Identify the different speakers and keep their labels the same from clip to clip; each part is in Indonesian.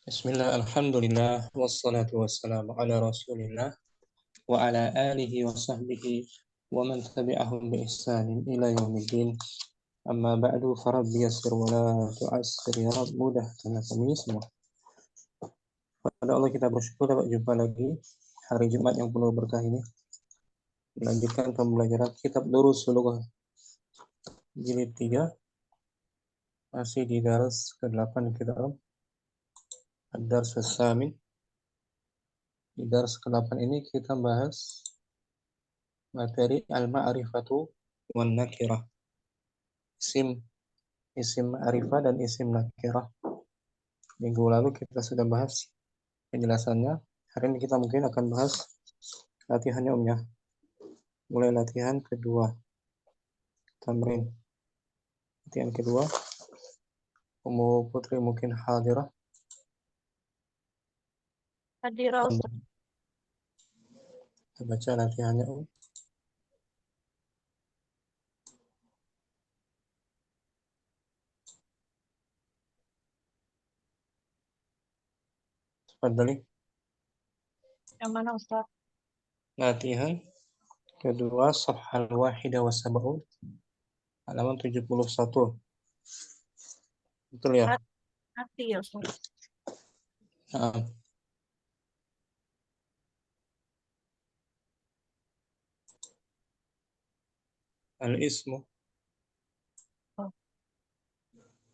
Speaker 1: Bismillah, alhamdulillah, wassalatu wassalamu ala rasulillah wa ala alihi wa sahbihi wa man tabi'ahum bi ihsanin ila yaumiddin. Amma ba'du, farabbi yassir wa la tu'assir, ya Rabb, mudahkan kami semua. Pada Allah kita bersyukur dapat jumpa lagi hari Jumat yang penuh berkah ini. Melanjutkan pembelajaran kitab Durus Lughah jilid 3, masih di dars ke-8 kitab Ad-Dars As-Samin. Di dars ke-8 ini kita bahas materi al-ma'rifatu wan nakirah. Isim ma'rifah dan isim nakirah. Minggu lalu kita sudah bahas penjelasannya. Hari ini kita mungkin akan bahas latihannya umnya. Mulai latihan kedua. Tamrin. Latihan kedua. Umu Putri mungkin hadirah.
Speaker 2: Hadirah, Ustaz.
Speaker 1: Kita baca latihannya. Tafadhali.
Speaker 2: Yang mana, Ustaz?
Speaker 1: Latihan kedua, Safhal Wahida wa Sab'un, halaman 71. Betul ya?
Speaker 2: Hati ya, Ustaz.
Speaker 1: Nah. Al-ismu.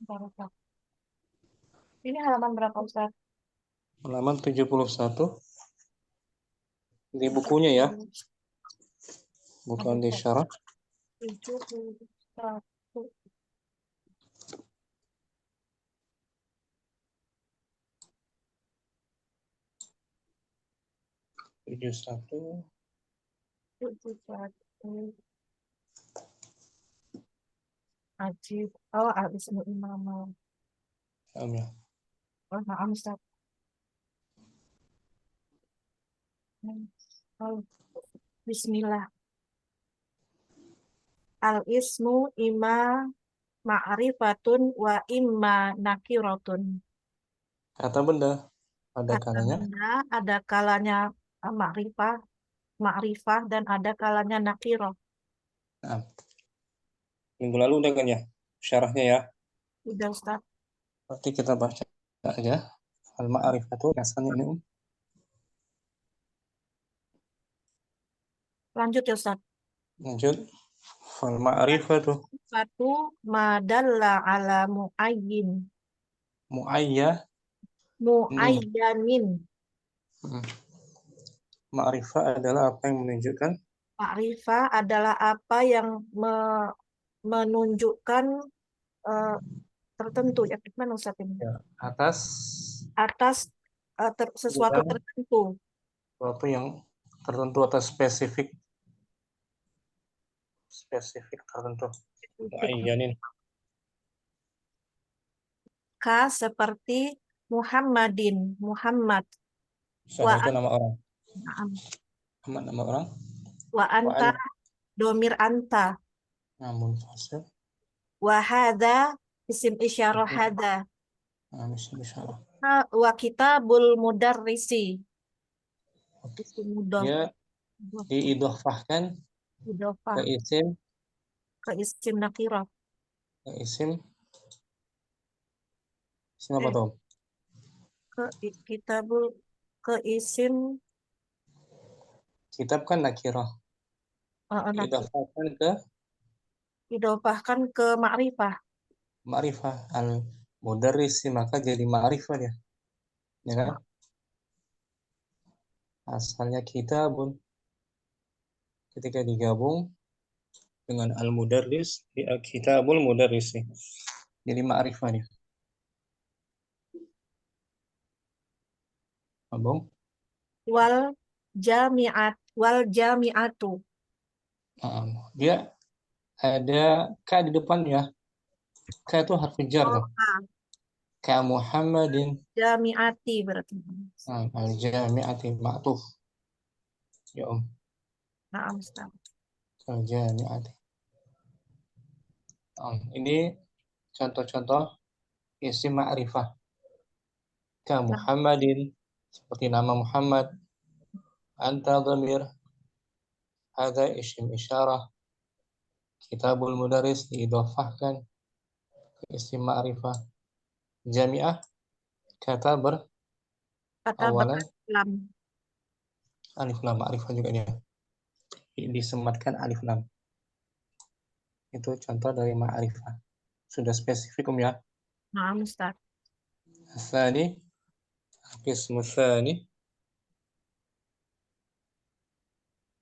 Speaker 2: Barakah. Ini halaman berapa, Ustaz?
Speaker 1: Halaman 71. Di bukunya ya. Bukan di syarah.
Speaker 2: 71.
Speaker 1: Tujuh satu.
Speaker 2: 71. Ajib. Oh, al-ismu imam.
Speaker 1: Ya.
Speaker 2: Oh, maaf, Ustaz. Oh, bismillah. Al-ismu imma ma'rifatun wa imma nakiratun.
Speaker 1: Kata benda ada
Speaker 2: Kata
Speaker 1: kalanya.
Speaker 2: benda ada kalanya ma'rifah dan ada kalanya nakirah.
Speaker 1: Nah, minggu lalu udah kan ya syarahnya ya.
Speaker 2: Udah, Ustaz.
Speaker 1: Berarti kita baca aja. Al-ma'rifatu asalnya ini.
Speaker 2: Lanjut ya, Ustaz.
Speaker 1: Lanjut. Al-ma'rifatu
Speaker 2: Satu madalla ala muayyin. Muayyanin.
Speaker 1: Ma'rifah adalah apa yang menunjukkan.
Speaker 2: Ma'rifah adalah apa yang menunjukkan tertentu. Ya, gimana, Ustaz ini?
Speaker 1: Ya, atas
Speaker 2: Sesuatu tertentu.
Speaker 1: Sesuatu yang tertentu atau spesifik tertentu. Muayyanin.
Speaker 2: Seperti Muhammadin, Muhammad.
Speaker 1: Itu nama orang.
Speaker 2: Wa
Speaker 1: Nama orang.
Speaker 2: Wa anta, domir anta.
Speaker 1: Namun fasil.
Speaker 2: Wa hadha, isim isyarah hadha.
Speaker 1: Isim isyarah.
Speaker 2: Wa kitabul mudarrisi. Isim mudhaf.
Speaker 1: Ya, diidhofahkan ke
Speaker 2: isim nakirah.
Speaker 1: Ke isim apa tuh?
Speaker 2: Ke isim
Speaker 1: Kitab kan nakirah.
Speaker 2: Idhofahkan ke ma'rifah.
Speaker 1: Ma'rifah al-mudarris, maka jadi ma'rifah dia. Ya kan? Asalnya kitabun. Ketika digabung dengan al-mudarris, ya kitabul mudarris. Jadi ma'rifah dia. Abang?
Speaker 2: Wal jami'atu.
Speaker 1: Dia ada ka di depan ya. Ka itu harfi jar tuh. Ka Muhammadin.
Speaker 2: Jami'ati berarti.
Speaker 1: Al-jami'ati ma'tuf. Ya
Speaker 2: Nah, Ustaz.
Speaker 1: Al-jami'ati. Ini contoh-contoh isim ma'rifah. Ka Muhammadin, seperti nama Muhammad. Anta dhamir, hadza isim isyarah. Kitabul mudaris diidhafahkan ke isim ma'rifah. Jami'ah, kata
Speaker 2: Kata
Speaker 1: awalan
Speaker 2: lam.
Speaker 1: alif lam, ma'rifah juga dia. Disematkan alif lam. Itu contoh dari ma'rifah. Sudah spesifik ya.
Speaker 2: Nah, Ustaz.
Speaker 1: Tsani, qismu tsani,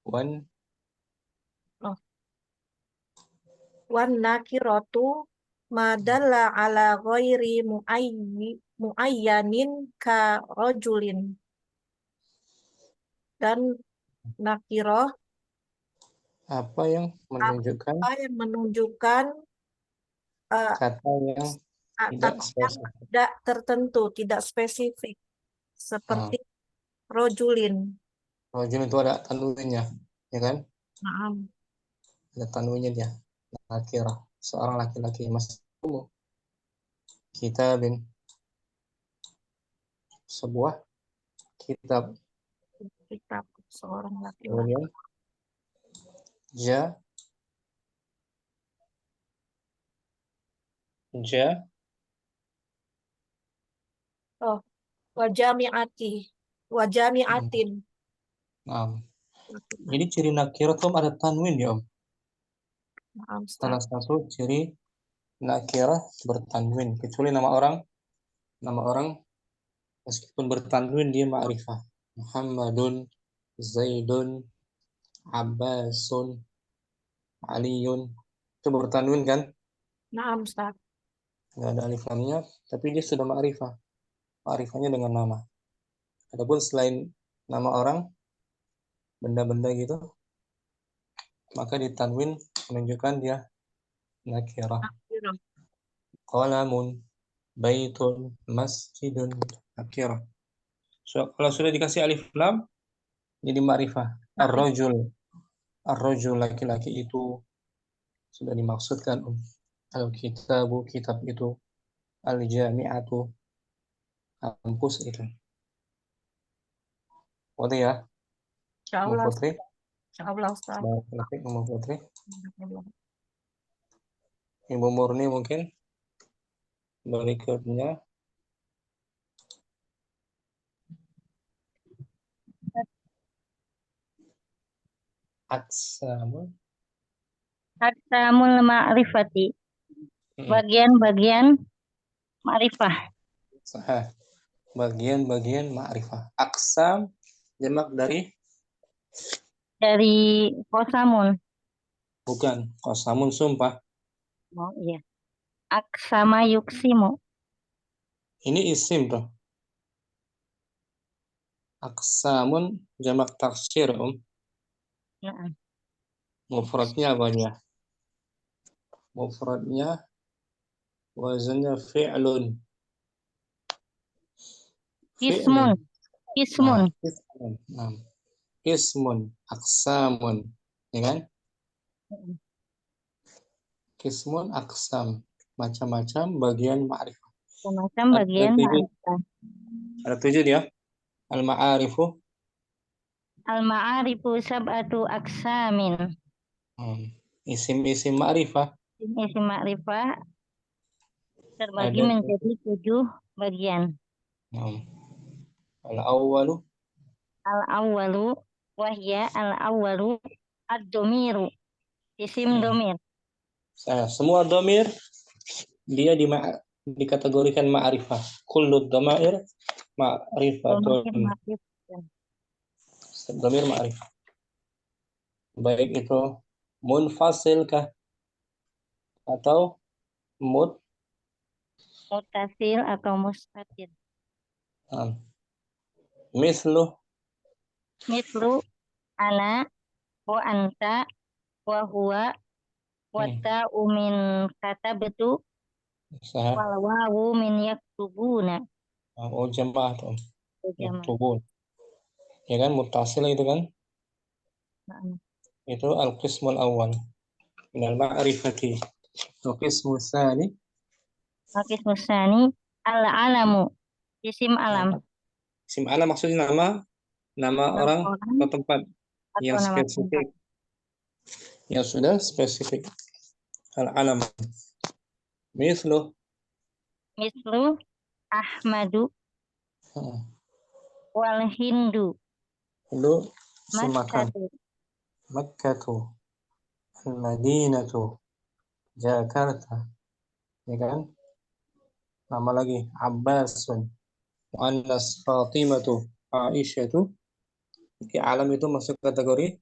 Speaker 1: wan
Speaker 2: Oh. Wan nakiratu madalla ala ghairi muayyanin ka rojulin. Dan nakiroh
Speaker 1: apa yang menunjukkan
Speaker 2: apa yang menunjukkan
Speaker 1: kata yang tidak
Speaker 2: kata yang
Speaker 1: spesifik.
Speaker 2: tidak tertentu, tidak spesifik.
Speaker 1: Nah,
Speaker 2: Seperti rojulin.
Speaker 1: rojul itu ada tanwinnya, ya kan?
Speaker 2: Nah,
Speaker 1: Ada tanwinnya dia. Nakirah, seorang laki-laki, mas umum. Kitabin, sebuah kitab.
Speaker 2: kitab seorang laki-laki.
Speaker 1: Kemudian ja,
Speaker 2: Oh, wajamiati. Wajamiatin.
Speaker 1: nah, jadi ciri nakirah tuh ada tanwin ya Om.
Speaker 2: Nah,
Speaker 1: Salah
Speaker 2: Ustaz.
Speaker 1: satu ciri nakirah bertanwin, kecuali nama orang meskipun bertanwin dia ma'rifah. Muhammadun, Zaidun, Abbasun, Aliyun, itu bertanwin kan?
Speaker 2: Nah, Ustaz.
Speaker 1: Nggak ada alif lamnya, tapi dia sudah ma'rifah. Ma'rifahnya dengan nama. Adapun selain nama orang, benda-benda gitu, maka ditanwin menunjukkan dia nakirah.
Speaker 2: Nakirah.
Speaker 1: Qalamun, baitun, masjidun, nakirah. So, kalau sudah dikasih alif lam, jadi ma'rifah.
Speaker 2: Ma'rifah.
Speaker 1: Ar-rajul, ar-rajul laki-laki itu sudah dimaksudkan. Al-kitabu, kitab itu. Al-jami'atu, kampus itu. Oke ya, Ibu
Speaker 2: Insyaallah.
Speaker 1: Putri.
Speaker 2: Insyaallah, Ustaz.
Speaker 1: Barakallahu Ibu Putri. Ibu Murni mungkin berikutnya. Aksamu.
Speaker 3: Aqsamul ma'rifati. Bagian-bagian ma'rifah.
Speaker 1: Sahah. Bagian-bagian ma'rifah. Aksam jamak dari
Speaker 3: Dari kosamun.
Speaker 1: bukan kosamun sumpah.
Speaker 3: Oh iya. Aksama yuksimu.
Speaker 1: Ini isim tuh. Aksamun jamak taksir
Speaker 3: Nah,
Speaker 1: Mufradnya apa dia? Mufradnya wazannya fi'lun.
Speaker 3: ismun.
Speaker 1: Fi'lun.
Speaker 3: Ismun.
Speaker 1: Ismun. Nah, ismun. Aksamun. Ya kan? Kismun aksam. Macam-macam bagian ma'rifah.
Speaker 3: Semacam
Speaker 1: Ada
Speaker 3: bagian
Speaker 1: tujuh.
Speaker 3: ma'rifah.
Speaker 1: Ada tujuh dia. Al-ma'arifu.
Speaker 3: Al-ma'arifu sab'atu aksamin.
Speaker 1: Isim-isim ma'rifah.
Speaker 3: Isim ma'rifah terbagi
Speaker 1: Ada
Speaker 3: menjadi 7 bagian.
Speaker 1: Al-awwalu.
Speaker 3: Al-awwalu wahya al-awwalu ad-domiru. Isim domir.
Speaker 1: Semua domir dia dikategorikan ma'rifah. Kullu dhamair ma'rifatun.
Speaker 3: Domir ma'rifah.
Speaker 1: Domir ma'rifah. Baik itu munfasil kah atau
Speaker 3: Mutasil atau mustatir.
Speaker 1: mislu.
Speaker 3: Mislu ana wa anta wa huwa wa ta'u min katabtu
Speaker 1: Sah.
Speaker 3: wal wawu min yaktubuna.
Speaker 1: Oh jamaah tuh.
Speaker 3: Jama'.
Speaker 1: Yaktubun. Ya kan mutasil itu kan? Itu al-qismul awal minal ma'rifati. Al-qismu tsani
Speaker 3: Qismu tsani al-alamu Isim alam.
Speaker 1: Isim alam maksudnya nama
Speaker 3: Nama
Speaker 1: orang
Speaker 3: orang
Speaker 1: atau tempat
Speaker 3: atau
Speaker 1: yang
Speaker 3: nama tempat.
Speaker 1: spesifik. Yang sudah spesifik. Al-alam. Mislu.
Speaker 3: Mislu Ahmadu
Speaker 1: Hmm.
Speaker 3: wal Hindu
Speaker 1: Itu isim makan.
Speaker 3: Makkatu.
Speaker 1: Makkatu. Al-Madinatu. Jakarta. Ya kan? Nama lagi Abbasun. Muannas Fatimatu. Aisyatu. Di alam itu masuk kategori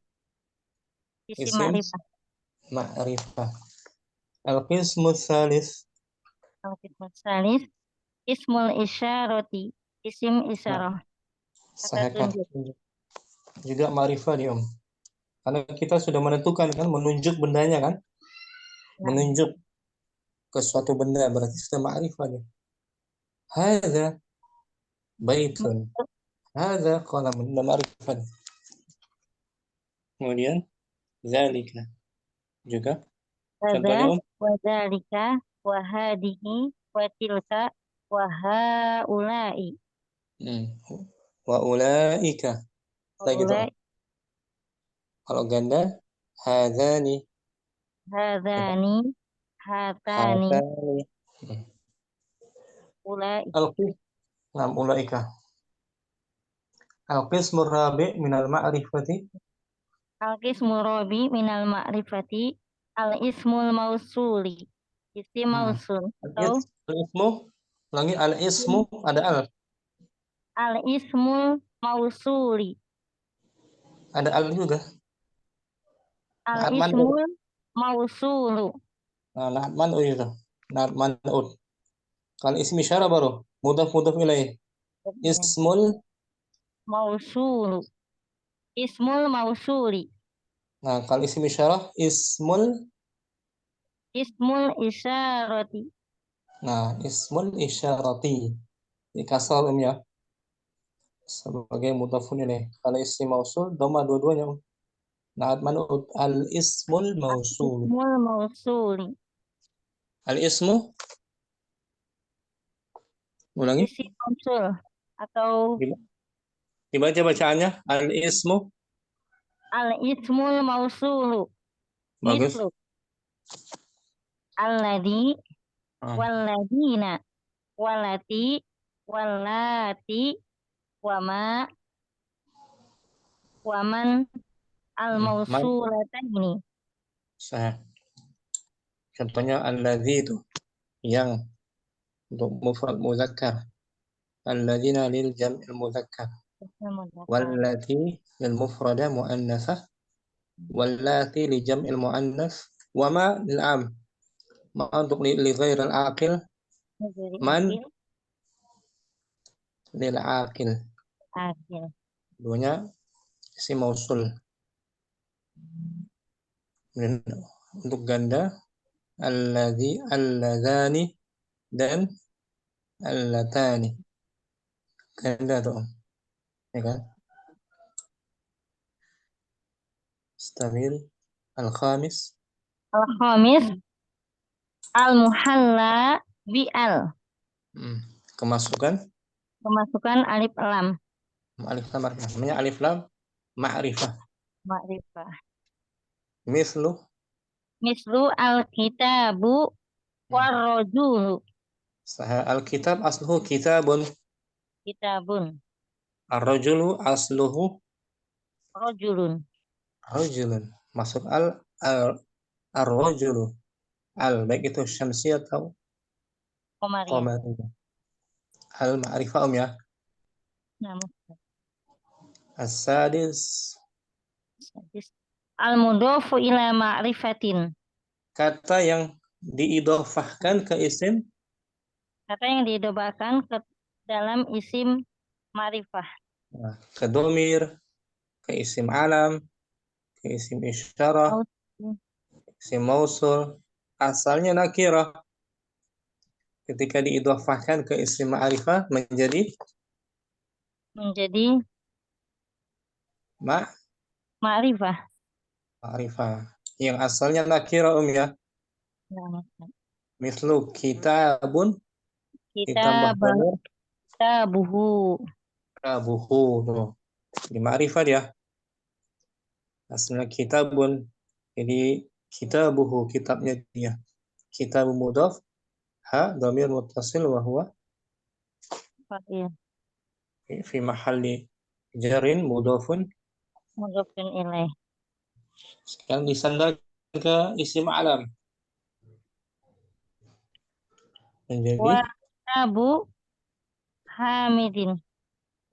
Speaker 3: Isim
Speaker 1: isim
Speaker 3: ma'rifah.
Speaker 1: ma'rifah. Al-qismu tsalits.
Speaker 3: Al-Qismu Salis Ismul Isyarati. Isim isyarah. Kata
Speaker 1: Sehekat
Speaker 3: tunjuk.
Speaker 1: juga ma'rifah dia, Om. Karena kita sudah menentukan kan, menunjuk bendanya kan,
Speaker 3: Nah,
Speaker 1: menunjuk ke suatu benda berarti sudah ma'rifah dia. Hadza baitun. Hadza qalamun. Sudah ma'rifah. Kemudian zalika juga. Contohnya
Speaker 3: Hadza
Speaker 1: Om.
Speaker 3: wa dzalika wa hadihi wa tilka wa haula'i.
Speaker 1: Hmm. Wa ulaika.
Speaker 3: Wa
Speaker 1: Lagi tuh.
Speaker 3: ulai
Speaker 1: Kalau ganda hadzani.
Speaker 3: hadzani hatani
Speaker 1: Hadzani.
Speaker 3: ulai.
Speaker 1: Al-qism. Nam ulaika. Al-qismu rabi' minal ma'rifati.
Speaker 3: Al-qismu rabi minal ma'rifati al-ismul mausuli. Isim mausul atau
Speaker 1: Al-ismu. Lagi al-ismu ada al.
Speaker 3: al-ismul mausuli.
Speaker 1: Ada al juga. Naat man'ud.
Speaker 3: Al-ismul mausulu.
Speaker 1: Nah, naat man'ud itu. Naat man'ud. Kalau ismi isyarah baru. Mudhaf ilaih. Ismul.
Speaker 3: Mausulu. Ismul mausuli.
Speaker 1: Nah, kalau ismi isyarah. Ismul.
Speaker 3: Ismul isyarati.
Speaker 1: Nah, ismul isyarati. Di kasar ya. Sebagai mudhafun ilaih. Kalau ismi mausul. Doma dua-duanya. Naat man'ud. Al-ismul mausul.
Speaker 3: Ismul mausuli.
Speaker 1: Al-ismu. Ulangi.
Speaker 3: Isim mausul atau
Speaker 1: Dibaca bacaannya. Al-ismu.
Speaker 3: al-ismul mausulu.
Speaker 1: Bagus.
Speaker 3: Mislu alladhi
Speaker 1: Ah.
Speaker 3: walladina walati wallati wama waman al-mausulataini.
Speaker 1: Saya. Contohnya alladzi itu yang untuk mufrad muzakkar. Alladzina lil jam'il muzakkar. Wallati lil mufrada muannasah. Wallati li jam'il muannas. Wama lil am. Ma untuk li ghairil aqil. Man lil aqil.
Speaker 3: Akhir.
Speaker 1: Duanya isim mausul. Dan untuk ganda alladzi, alladzani dan allatani. Ganda tuh. Ya kan? Istamil al-khamis.
Speaker 3: Al-khamis al-muhalla bi'al.
Speaker 1: Kemasukan
Speaker 3: Kemasukan alif lam.
Speaker 1: alif lam ma'rifah. Namanya alif lam ma'rifah.
Speaker 3: Ma'rifah.
Speaker 1: Mislu.
Speaker 3: Mislu al-kitabu warrojulu.
Speaker 1: Al-kitab asluhu kitabun.
Speaker 3: Kitabun.
Speaker 1: Ar-rajulu asluhu
Speaker 3: Rojulun.
Speaker 1: rajulun. Masuk ar-rajulu. Al baik itu syamsi atau
Speaker 3: Komariah.
Speaker 1: qamariyah. Al-ma'rifah ya.
Speaker 3: Namun.
Speaker 1: As-sadis.
Speaker 3: Al-mudhofu ila ma'rifatin.
Speaker 1: Kata yang diidhofahkan ke isim.
Speaker 3: Kata yang diidhofakan ke dalam isim ma'rifah.
Speaker 1: Ke domir, ke isim alam, ke isim isyarah, isim mausul. Asalnya nakirah. Ketika diidhofahkan ke isim ma'rifah menjadi
Speaker 3: ma'rifah.
Speaker 1: Ma'rifah. Yang asalnya nakirah ya. Mislu kitabun ditambah
Speaker 3: Kitab
Speaker 1: domir
Speaker 3: Kitabuhu.
Speaker 1: Kitabuhu tuh. Jadi ma'rifat ya. Asalnya kitabun. Jadi kitabuhu, kitabnya dia. Kitabu mudhaf, ha dhamir muttasil wa huwa
Speaker 3: Fa'il.
Speaker 1: fi mahalli jarin mudhafun.
Speaker 3: Mudhafun ilaih.
Speaker 1: Sekarang disandar ke isim alam.
Speaker 3: Wa
Speaker 1: Menjadi,
Speaker 3: kitabu Hamidin.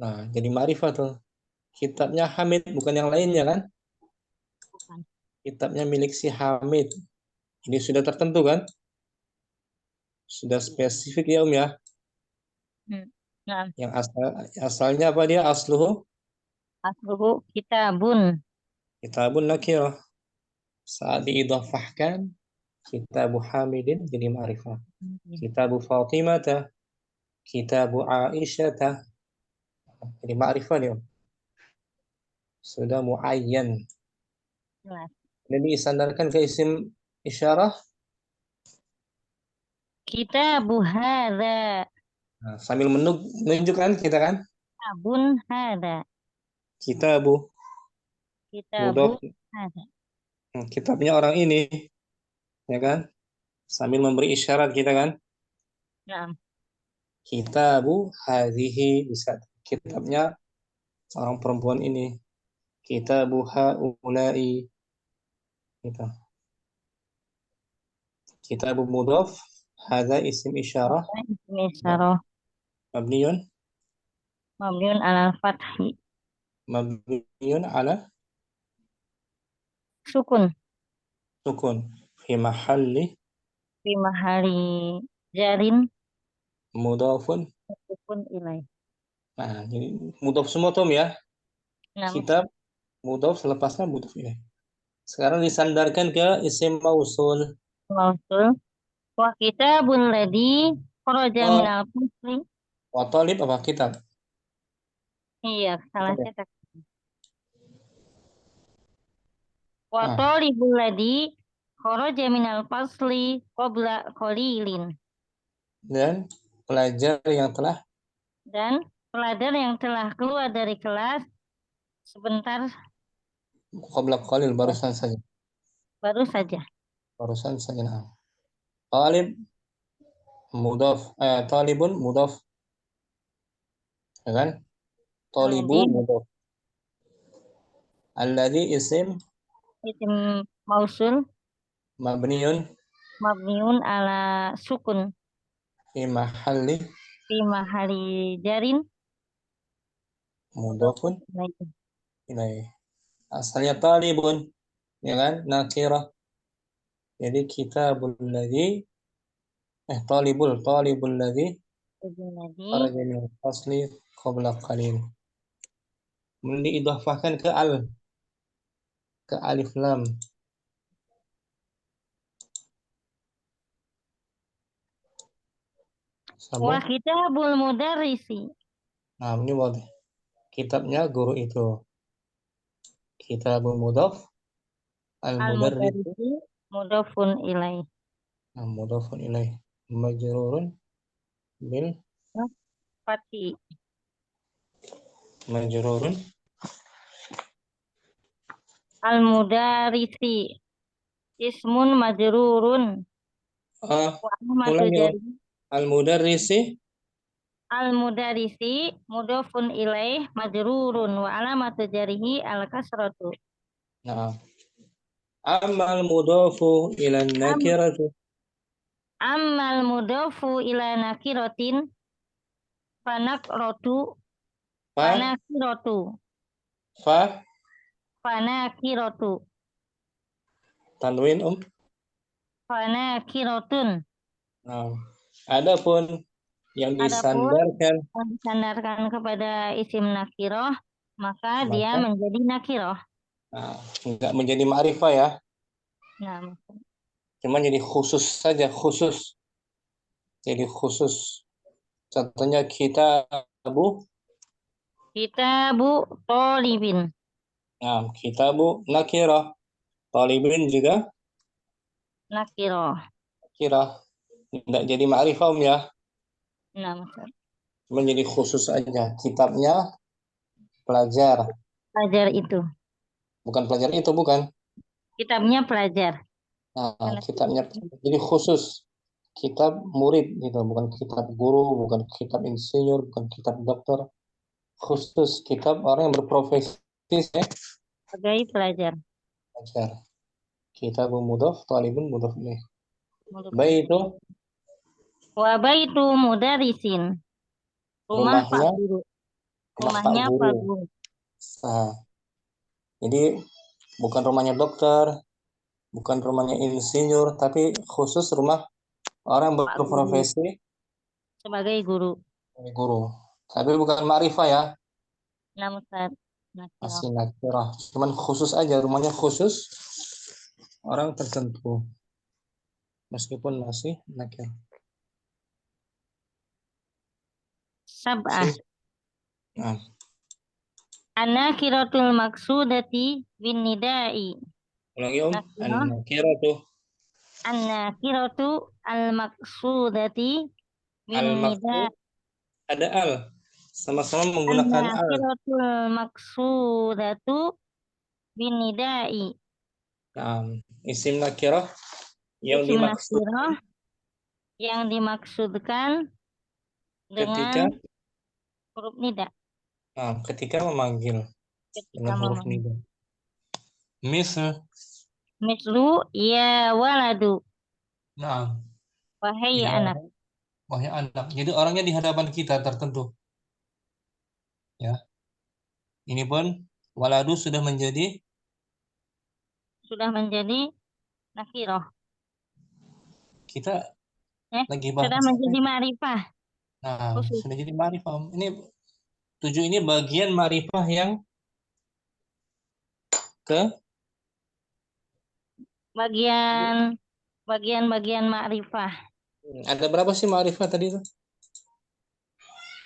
Speaker 1: nah jadi ma'rifat tuh. Kitabnya Hamid, bukan yang lainnya kan?
Speaker 3: Bukan.
Speaker 1: Kitabnya milik si Hamid. Ini sudah tertentu kan? Sudah spesifik ya ya.
Speaker 3: Nah,
Speaker 1: Yang asalnya apa dia? Asluhu
Speaker 3: asluhu kitabun.
Speaker 1: kitabun nakirah. Saat diidhafahkan kitabu Hamidin jadi ma'rifah. Kitabu Fatimah, kitabu Aisyah jadi ma'rifah dia. Sudah muayyan.
Speaker 3: Jelas.
Speaker 1: Jadi disandarkan ke isim isyarah.
Speaker 3: Kitabu hadza.
Speaker 1: Nah, sambil menunjukkan kita kan
Speaker 3: Kitabun hadza.
Speaker 1: kitabu
Speaker 3: Kitabu
Speaker 1: mudhaf,
Speaker 3: hadza.
Speaker 1: kitabnya orang ini ya kan? Sambil memberi isyarat kita kan
Speaker 3: Nah,
Speaker 1: kitabu hadhihi, bisa kitabnya orang perempuan ini. Kitabu haulai gitu. Kitabu mudhaf, hadza isim isyarah
Speaker 3: isim isyarah
Speaker 1: mabniun
Speaker 3: mabniun alal fathi.
Speaker 1: mabniun ala
Speaker 3: Sukun.
Speaker 1: sukun fi mahalli
Speaker 3: Fi mahali jarin.
Speaker 1: mudhafun.
Speaker 3: Sukun ilaih.
Speaker 1: Nah, jadi mudhaf semua tuh ya.
Speaker 3: Nah,
Speaker 1: Kitab mudhaf, selepasnya mudhaf ilaih. Sekarang disandarkan ke isim mausul.
Speaker 3: mausul. Wa kitabul ladzi kharaja
Speaker 1: Wa,
Speaker 3: minal fasli.
Speaker 1: wa talib apa kitab?
Speaker 3: Iya, salah
Speaker 1: Kitab ya?
Speaker 3: cetak. Wa
Speaker 1: Nah,
Speaker 3: talibul ladzi kharaja minal fasli qabla qalilin.
Speaker 1: dan pelajar yang telah
Speaker 3: Dan pelajar yang telah keluar dari kelas sebentar
Speaker 1: qabla qalil,
Speaker 3: baru saja.
Speaker 1: barusan saja. Nah, talib mudhaf, talibun mudhaf ya kan? Talibu
Speaker 3: Kemudian
Speaker 1: mudhaf. Alladzi isim
Speaker 3: isim mausul
Speaker 1: mabniun
Speaker 3: mabniun ala sukun
Speaker 1: fi mahalli
Speaker 3: fi mahali jarin
Speaker 1: mudhafun ilaih. Asalnya talibun ya kan? Nakirah. Jadi kitabul ladzi talibul ladzi
Speaker 3: jadi
Speaker 1: kharaja min al-fasli qabla qalil. Kemudian diidhafahkan ke alif lam.
Speaker 3: wa
Speaker 1: Sambung.
Speaker 3: kitabul mudarrisi
Speaker 1: Nah, ini boleh. Kitabnya guru itu. Kitabul mudhaf,
Speaker 3: al
Speaker 1: al-mudarris.
Speaker 3: mudarrisi mudofun ilaih.
Speaker 1: Nah, mudhafun ilaih. Majrurun bil
Speaker 3: Fati
Speaker 1: majrurun.
Speaker 3: al mudarrisi ismun majrurun wa alamatu
Speaker 1: Ulangi.
Speaker 3: jari
Speaker 1: Al-mudarrisi.
Speaker 3: al mudarrisi mudofun ilaih majrurun wa alamatu jarihi al kasratu.
Speaker 1: Nah, amal mudhafu ila nakiratu.
Speaker 3: Ammal mudofu ila nakiratin fanakrotu
Speaker 1: Fa,
Speaker 3: fanakirotu
Speaker 1: fa,
Speaker 3: fanakirotu
Speaker 1: tanwin
Speaker 3: fanakirotun.
Speaker 1: Nah, adapun yang
Speaker 3: Adapun
Speaker 1: disandarkan
Speaker 3: yang disandarkan kepada isim nakiroh maka dia
Speaker 1: maka
Speaker 3: menjadi nakiroh.
Speaker 1: nah, enggak menjadi ma'rifah ya.
Speaker 3: Nah,
Speaker 1: Cuma jadi khusus saja, khusus. Jadi khusus. Contohnya kitabu.
Speaker 3: kitabu tolibin
Speaker 1: Nah, kitabu nakirah. Talibin juga
Speaker 3: nakiroh.
Speaker 1: nakirah. Tidak jadi ma'rifah ya.
Speaker 3: Nah,
Speaker 1: menjadi khusus aja. Kitabnya pelajar,
Speaker 3: Pelajar itu.
Speaker 1: bukan pelajar itu, bukan.
Speaker 3: Kitabnya pelajar.
Speaker 1: Nah,
Speaker 3: Karena
Speaker 1: kitabnya jadi khusus. Kitab murid gitu, bukan kitab guru, bukan kitab insinyur, bukan kitab dokter. Khusus kitab orang yang berprofesi
Speaker 3: sebagai pelajar.
Speaker 1: pelajar. Kitab mudhaf, talibun mudhaf ilaih.
Speaker 3: Menurut
Speaker 1: Baik itu
Speaker 3: Wa baitu mudarisin. Rumah Pak
Speaker 1: rumahnya,
Speaker 3: Guru.
Speaker 1: rumah Pak
Speaker 3: Rumahnya Pak
Speaker 1: Guru.
Speaker 3: Guru.
Speaker 1: Nah, jadi bukan rumahnya dokter, bukan rumahnya insinyur, tapi khusus rumah orang yang
Speaker 3: Pak Guru
Speaker 1: berprofesi
Speaker 3: sebagai guru.
Speaker 1: guru. Tapi bukan ma'rifah ya,
Speaker 3: Namun saat nakirah.
Speaker 1: masih nakirah. Cuman khusus aja, rumahnya khusus orang tertentu. Meskipun masih nakirah.
Speaker 3: Sab'ah.
Speaker 1: Nah,
Speaker 3: An-nakiratul maksudati bin nidai.
Speaker 1: ulangi Om.
Speaker 3: Nakirah.
Speaker 1: Nakirah tuh
Speaker 3: An-nakiratu al-maksudati bin
Speaker 1: al-maksud,
Speaker 3: nidai.
Speaker 1: ada al. Sama-sama menggunakan al.
Speaker 3: An-nakiratul maksudatu bin nidai.
Speaker 1: Nah, isim nakirah yang
Speaker 3: Isim
Speaker 1: dimaksud
Speaker 3: nakirah yang dimaksudkan
Speaker 1: ketika
Speaker 3: dengan huruf nida.
Speaker 1: ketika memanggil
Speaker 3: Ketika
Speaker 1: dengan huruf
Speaker 3: memanggil.
Speaker 1: nida. Misal,
Speaker 3: Mislu ya waladu.
Speaker 1: nah,
Speaker 3: Wahai
Speaker 1: ya,
Speaker 3: anak.
Speaker 1: wahai anak. Jadi orangnya di hadapan kita tertentu. Ya, ini pun waladu sudah menjadi
Speaker 3: Sudah menjadi nakirah.
Speaker 1: kita lagi
Speaker 3: Sudah
Speaker 1: bahas apa
Speaker 3: menjadi
Speaker 1: ini?
Speaker 3: ma'rifah.
Speaker 1: Nah,
Speaker 3: Khusus.
Speaker 1: sudah jadi ma'rifah. Om. Ini 7 ini bagian ma'rifah yang ke
Speaker 3: Bagian ma'rifah.
Speaker 1: ada berapa sih ma'rifah tadi itu?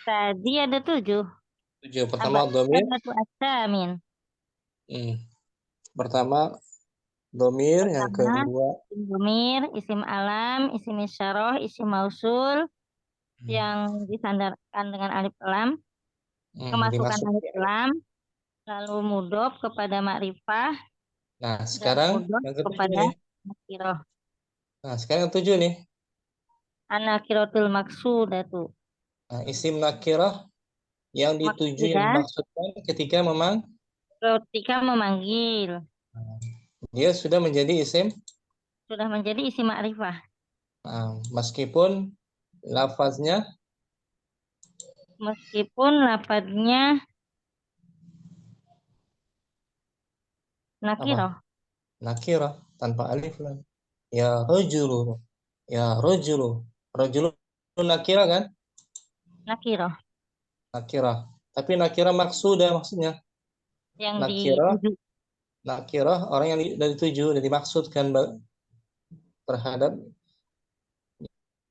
Speaker 3: Tadi ada 7.
Speaker 1: 7. Pertama domir.
Speaker 3: Satu asamin.
Speaker 1: Pertama domir, yang
Speaker 3: Pertama,
Speaker 1: kedua
Speaker 3: isim dhamir, isim alam, isim isyarah, isim mausul yang disandarkan dengan alif lam, kemasukan alif
Speaker 1: dimasuki.
Speaker 3: lam, lalu mudhof kepada ma'rifah
Speaker 1: Nah,
Speaker 3: dan
Speaker 1: sekarang
Speaker 3: mudhof
Speaker 1: yang ketujuh
Speaker 3: kepada
Speaker 1: nih.
Speaker 3: nakirah.
Speaker 1: Nah, sekarang yang 7 nih.
Speaker 3: An-nakiratul maksudatu.
Speaker 1: Nah, isim nakirah yang dituju yang
Speaker 3: Maksudah
Speaker 1: dimaksudkan ketika memang
Speaker 3: ketika memanggil
Speaker 1: dia sudah menjadi isim,
Speaker 3: sudah menjadi isim ma'rifah
Speaker 1: meskipun lafaznya
Speaker 3: meskipun lafadznya
Speaker 1: apa?
Speaker 3: nakirah.
Speaker 1: Nakirah tanpa alif lam. Ya rajulu, ya rajulu. Rajulu nakirah kan?
Speaker 3: Nakirah
Speaker 1: Nakirah. Tapi nakirah maksudah maksudnya.
Speaker 3: yang
Speaker 1: Nakirah,
Speaker 3: dituju.
Speaker 1: nakirah orang yang dari tuju dan dimaksudkan terhadap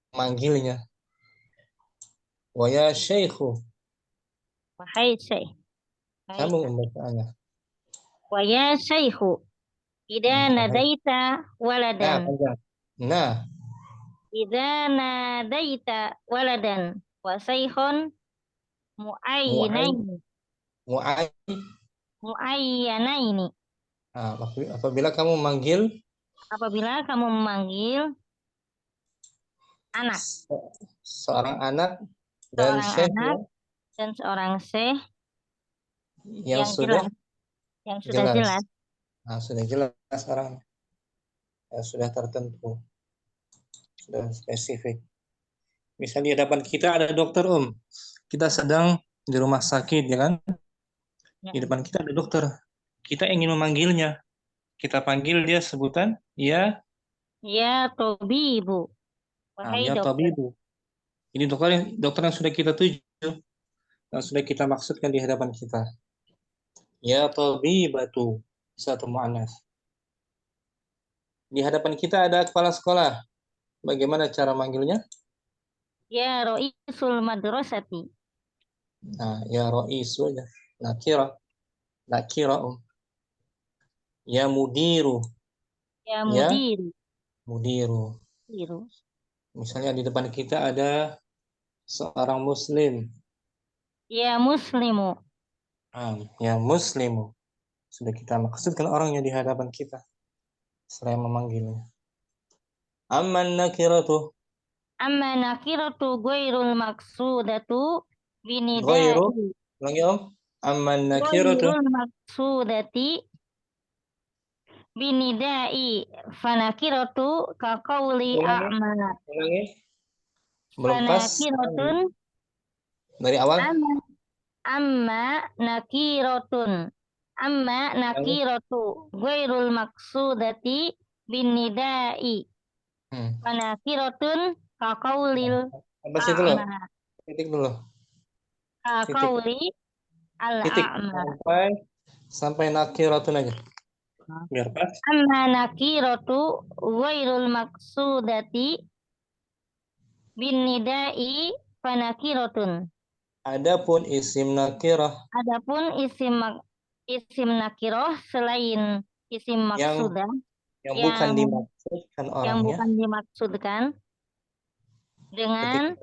Speaker 1: manggilnya. Wa ya syaikhu.
Speaker 3: Wahai syekh.
Speaker 1: Kamu membacaannya.
Speaker 3: Wa ya syekhu. Ida
Speaker 1: Wahai.
Speaker 3: nadaita
Speaker 1: Nah,
Speaker 3: waladan.
Speaker 1: panjang. Nah,
Speaker 3: Ida nadaita waladan. Wa syekhun
Speaker 1: mu'ay,
Speaker 3: mu'ayyinaini.
Speaker 1: mu'ay.
Speaker 3: Mu'ayyanaini.
Speaker 1: Nah, apabila kamu memanggil
Speaker 3: Apabila kamu memanggil anak,
Speaker 1: seorang anak dan
Speaker 3: seorang
Speaker 1: syekh
Speaker 3: anak dan seorang syekh
Speaker 1: yang
Speaker 3: yang
Speaker 1: sudah
Speaker 3: jelas, yang sudah
Speaker 1: jelas.
Speaker 3: jelas.
Speaker 1: Nah, sudah jelas sekarang. Ya, sudah tertentu, sudah spesifik. Misalnya di hadapan kita ada dokter kita sedang di rumah sakit ya kan, di depan kita ada dokter, kita ingin memanggilnya, kita panggil dia sebutan ya
Speaker 3: Ya tobibu. Wahai
Speaker 1: ya
Speaker 3: dokter.
Speaker 1: tabibu. Ini dokter yang sudah kita tuju, yang sudah kita maksudkan di hadapan kita. Ya tabibatu, satu mu'annas. Di hadapan kita ada kepala sekolah. Bagaimana cara manggilnya?
Speaker 3: Ya roisul madrasati.
Speaker 1: Nah, ya roisu aja. Nakira. Nakira. Ya mudiru.
Speaker 3: Ya
Speaker 1: Ya
Speaker 3: mudiru.
Speaker 1: mudiru. Misalnya di depan kita ada seorang muslim.
Speaker 3: Ya muslimu.
Speaker 1: Ya muslimu. Sudah kita maksudkan orangnya di hadapan kita. Selain memanggilnya. Amman nakiratu.
Speaker 3: Amma nakiratu ghairul maksudatu
Speaker 1: Ghairu.
Speaker 3: binidai.
Speaker 1: Ulangi om. Amman nakiratu.
Speaker 3: Ghairul maksudati binidai. Fanakiratu kaqauli
Speaker 1: Ulangi.
Speaker 3: a'ma.
Speaker 1: Ulangi. Belum pas.
Speaker 3: Fanakiratun
Speaker 1: Dari awal.
Speaker 3: amma nakiratun. Amma
Speaker 1: Ulangi.
Speaker 3: nakiratu ghairul maksudati binidai.
Speaker 1: Hmm.
Speaker 3: Fanakiratun kaqaulil
Speaker 1: Sampai situ loh.
Speaker 3: a'ma.
Speaker 1: Titik dulu. Titik.
Speaker 3: Kaqauli
Speaker 1: Titik.
Speaker 3: al-a'ma.
Speaker 1: Sampai nakiratun aja. Biar pas.
Speaker 3: Amma nakiratu ghairul maksudati bin nidai fanakiratun.
Speaker 1: Adapun isim nakirah
Speaker 3: Adapun isim nakirah selain isim maksudah
Speaker 1: yang bukan
Speaker 3: yang
Speaker 1: dimaksudkan orangnya
Speaker 3: bukan dimaksudkan dengan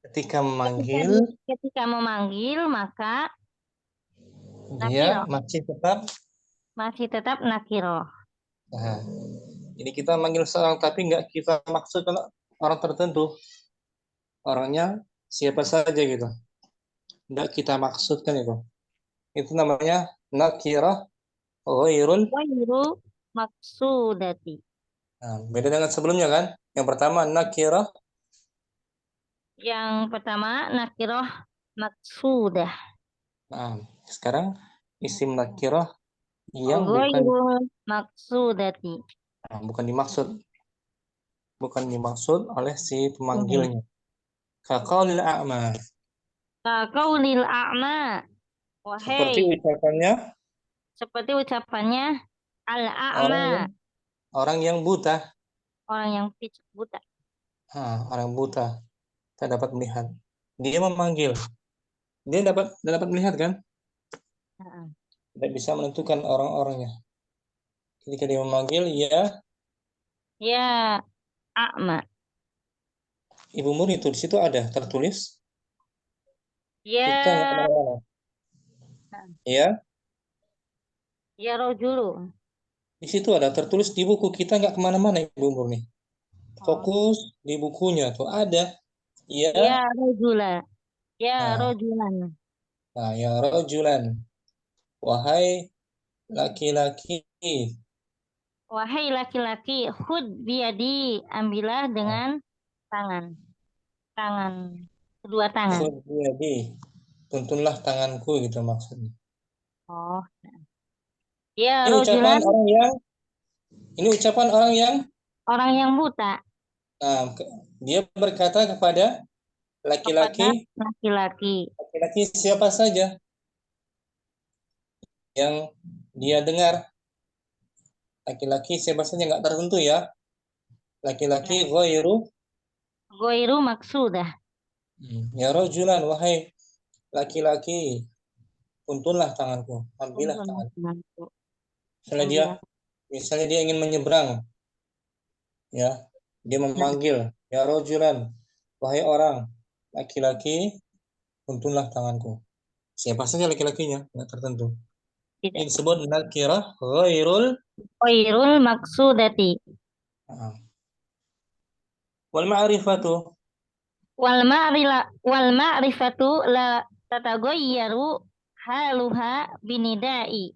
Speaker 1: ketika memanggil
Speaker 3: ketika memanggil maka
Speaker 1: dia
Speaker 3: nakirah. masih tetap nakirah.
Speaker 1: Nah, jadi kita manggil seorang tapi nggak kita maksudkan orang tertentu, orangnya siapa saja gitu, nggak kita maksudkan itu namanya nakirah ghairul.
Speaker 3: Ghairu maksudati.
Speaker 1: Nah, beda dengan sebelumnya kan, yang pertama nakirah.
Speaker 3: Yang pertama nakirah maksudah.
Speaker 1: Nah, sekarang isim nakirah yang
Speaker 3: Ghairu maksudati.
Speaker 1: bukan dimaksud oleh si pemanggilnya. Kaqaulil a'ma.
Speaker 3: Kaqaulil a'ma. Seperti ucapannya al-a'ma.
Speaker 1: Orang yang buta.
Speaker 3: Orang yang buta.
Speaker 1: Orang buta tak dapat melihat. Dia memanggil. Dia dapat melihat kan? Tidak bisa menentukan orang-orangnya. Ketika dia memanggil,
Speaker 3: ya a'ma.
Speaker 1: Ibu Murni itu di situ ada tertulis.
Speaker 3: Ya.
Speaker 1: Kita nggak kemana-mana.
Speaker 3: Ya rojulu.
Speaker 1: Di situ ada tertulis di buku kita nggak kemana-mana Ibu Murni. Fokus di bukunya tuh ada.
Speaker 3: Ya rojula. Ya rojulan.
Speaker 1: Nah, ya rojulan. Wahai laki-laki.
Speaker 3: Wahai laki-laki, khud biyadi, ambillah dengan tangan. Kedua tangan.
Speaker 1: Khud biyadi. Tuntunlah tanganku gitu maksudnya.
Speaker 3: Ya
Speaker 1: Ini ucapan orang yang
Speaker 3: buta.
Speaker 1: Nah, dia berkata kepada laki-laki siapa saja yang dia dengar. Laki-laki siapa saja nggak tertentu ya. Laki-laki ghairu
Speaker 3: maksudah.
Speaker 1: Ya rojulan, wahai laki-laki, tuntunlah tanganku, ambillah tanganku. Misalnya dia ingin menyeberang, ya, dia memanggil, ya rojulan, wahai orang laki-laki, tuntunlah tanganku. Siapa saja laki-lakinya, nggak tertentu. Ini disebut nakirah ghairul
Speaker 3: maksudati.
Speaker 1: Wal ma'rifatu.
Speaker 3: Wal ma'rifatu la tatagayyaru haluha binidai.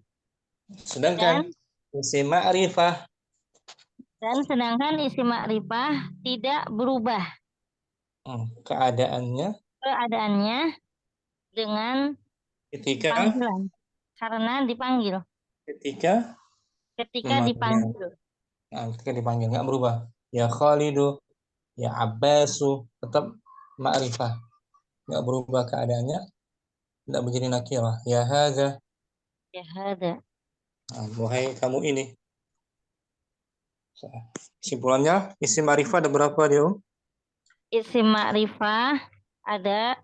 Speaker 1: Sedangkan isim ma'rifah
Speaker 3: tidak berubah
Speaker 1: keadaannya
Speaker 3: dengan
Speaker 1: ketika
Speaker 3: panggilan, karena dipanggil. Ketika dipanggil.
Speaker 1: Nah, ketika dipanggil nggak berubah. Ya Khalidu, ya Abbasu, tetap ma'rifah. Nggak berubah keadaannya, tidak menjadi nakirah. Ya hadza. Wahai kamu ini. Kesimpulannya, isim ma'rifah ada berapa dia?
Speaker 3: Isim ma'rifah ada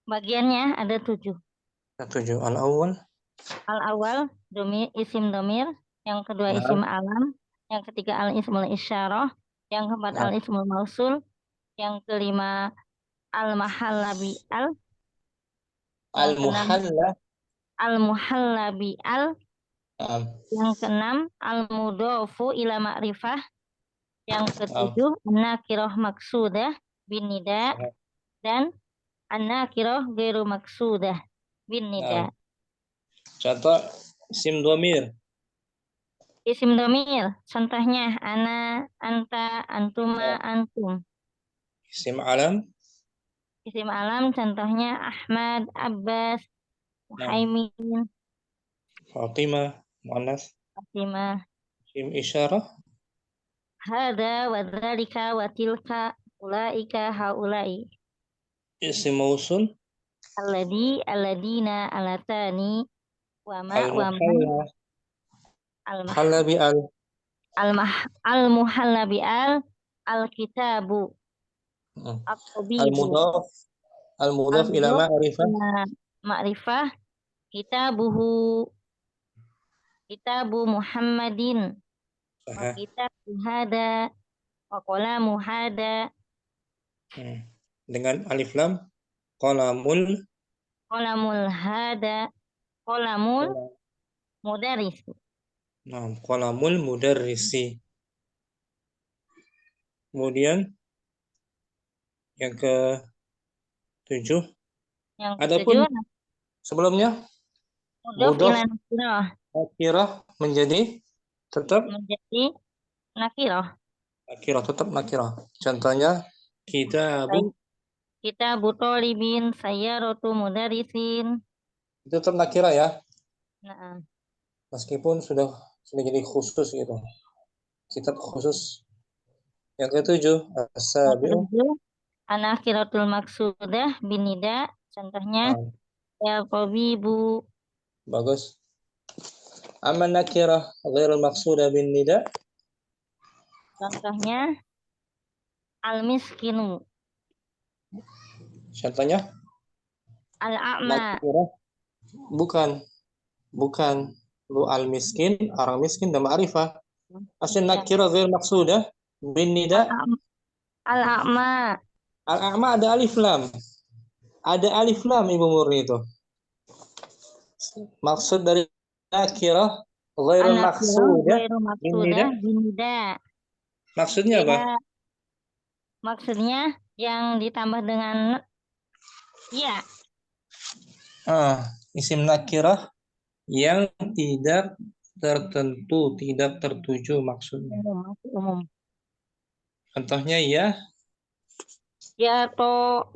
Speaker 3: bagiannya, ada 7.
Speaker 1: 7. Al-awwal.
Speaker 3: Isim domir. Yang kedua isim alam. Yang ketiga al-ismul isyarah. Yang keempat al-ismul mausul. Yang kelima al-mahalla bi al. Yang keenam,
Speaker 1: Al-muhalla.
Speaker 3: al-muhalla bi al.
Speaker 1: Naam.
Speaker 3: Yang keenam, al-mudhofu ila ma'rifah. Yang
Speaker 1: Naam.
Speaker 3: ketujuh, an-nakirah maksudah bin nida.
Speaker 1: Sahih.
Speaker 3: Dan an-nakirah ghairu maksudah bin nida.
Speaker 1: Naam. Contoh isim dhamir.
Speaker 3: Isim domir, contohnya ana, anta, antuma, antum.
Speaker 1: Isim alam.
Speaker 3: Isim alam, contohnya Ahmad, Abbas,
Speaker 1: Naam.
Speaker 3: Muhaimin,
Speaker 1: Fatimah, muannas.
Speaker 3: Fatimah.
Speaker 1: Isim isyarah.
Speaker 3: Hada wa dzalika wa tilka, ulaika, haulai.
Speaker 1: Isim mausul.
Speaker 3: Alladhi, alladina, alatani, wa ma, wa man,
Speaker 1: Al-muhalla.
Speaker 3: al-mah,
Speaker 1: Halla bi al.
Speaker 3: al-muhalla bi'al, al-kitabu,
Speaker 1: Hmm.
Speaker 3: at-tabibu,
Speaker 1: Al-mudhaf. Al-mudhaf ila
Speaker 3: al-mudhaf
Speaker 1: ma'rifah.
Speaker 3: ila ma'rifah, kitabuhu, kitabu Muhammadin, wa
Speaker 1: Sahih.
Speaker 3: kitabu hada, wa qalamu hada,
Speaker 1: Hmm. Dengan alif lam. Qalamul.
Speaker 3: qalamul hada, qalamul mudaris.
Speaker 1: Naam. Qalamul mudarrisi. Kemudian yang ke-7.
Speaker 3: Yang
Speaker 1: Adapun
Speaker 3: ketujuh,
Speaker 1: sebelumnya
Speaker 3: mudhof
Speaker 1: mudhaf
Speaker 3: ila nakirah,
Speaker 1: nakirah menjadi tetap
Speaker 3: menjadi nakirah.
Speaker 1: nakirah, tetap nakirah. Contohnya kitabu
Speaker 3: Baik, kitabu thalibin, sayyaratu mudarisin.
Speaker 1: itu tetap nakirah ya,
Speaker 3: Nah,
Speaker 1: meskipun sudah jadi khusus gitu. Kitab khusus. Yang ke-7
Speaker 3: yang
Speaker 1: as-sabi'u.
Speaker 3: ketujuh, anakiratul maksudah binida, contohnya
Speaker 1: Nah,
Speaker 3: ya tabibu.
Speaker 1: bagus. Amma nakirah ghairul maqsudah bin nida.
Speaker 3: Contohnya al-miskinu,
Speaker 1: Contohnya
Speaker 3: al-a'ma,
Speaker 1: nakirah bukan lu al-miskin, orang miskin dan ma'rifah. Asal
Speaker 3: ya,
Speaker 1: nakirah ghair maqsudah bin nida.
Speaker 3: al-a'ma, al-a'ma,
Speaker 1: Al-a'ma ada alif lam. Ada alif lam Ibu Murni itu. Maksud dari nakirah ghairul
Speaker 3: an-nakirah
Speaker 1: maqsudah
Speaker 3: ghairu
Speaker 1: bin
Speaker 3: maksudah
Speaker 1: nida.
Speaker 3: binida.
Speaker 1: Maksudnya apa?
Speaker 3: Ya, maksudnya yang ditambah dengan ya,
Speaker 1: Isim nakirah yang tidak tertentu, tidak tertuju maksudnya.
Speaker 3: umum, masih umum.
Speaker 1: Contohnya ya,
Speaker 3: Ya to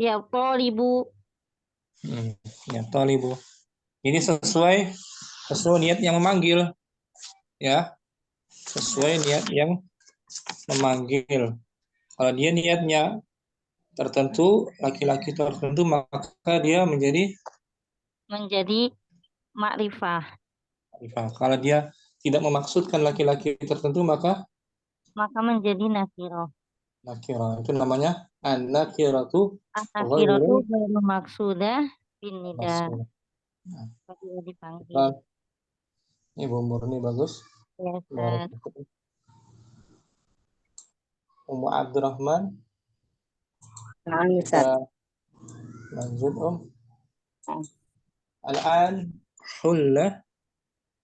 Speaker 3: libu.
Speaker 1: ya talibu. Ini sesuai niat yang memanggil, ya, sesuai niat yang memanggil. Kalau dia niatnya tertentu, laki-laki tertentu, maka dia menjadi
Speaker 3: Menjadi makrifah,
Speaker 1: ma'rifah. Kalau dia tidak memaksudkan laki-laki tertentu, maka
Speaker 3: maka menjadi nakirah.
Speaker 1: nakirah. Itu namanya an-nakiratu
Speaker 3: An-nakiratu
Speaker 1: ghairul
Speaker 3: ghairu maksudah binida.
Speaker 1: maqsudah. Nah,
Speaker 3: Apabila dipanggil.
Speaker 1: Ustaz, Ibu Murni bagus.
Speaker 3: Ya, Ustaz.
Speaker 1: Barakallahu. Ummu Abdurrahman,
Speaker 2: Nah,
Speaker 1: kita
Speaker 2: Ustaz.
Speaker 1: lanjut Al-an hulla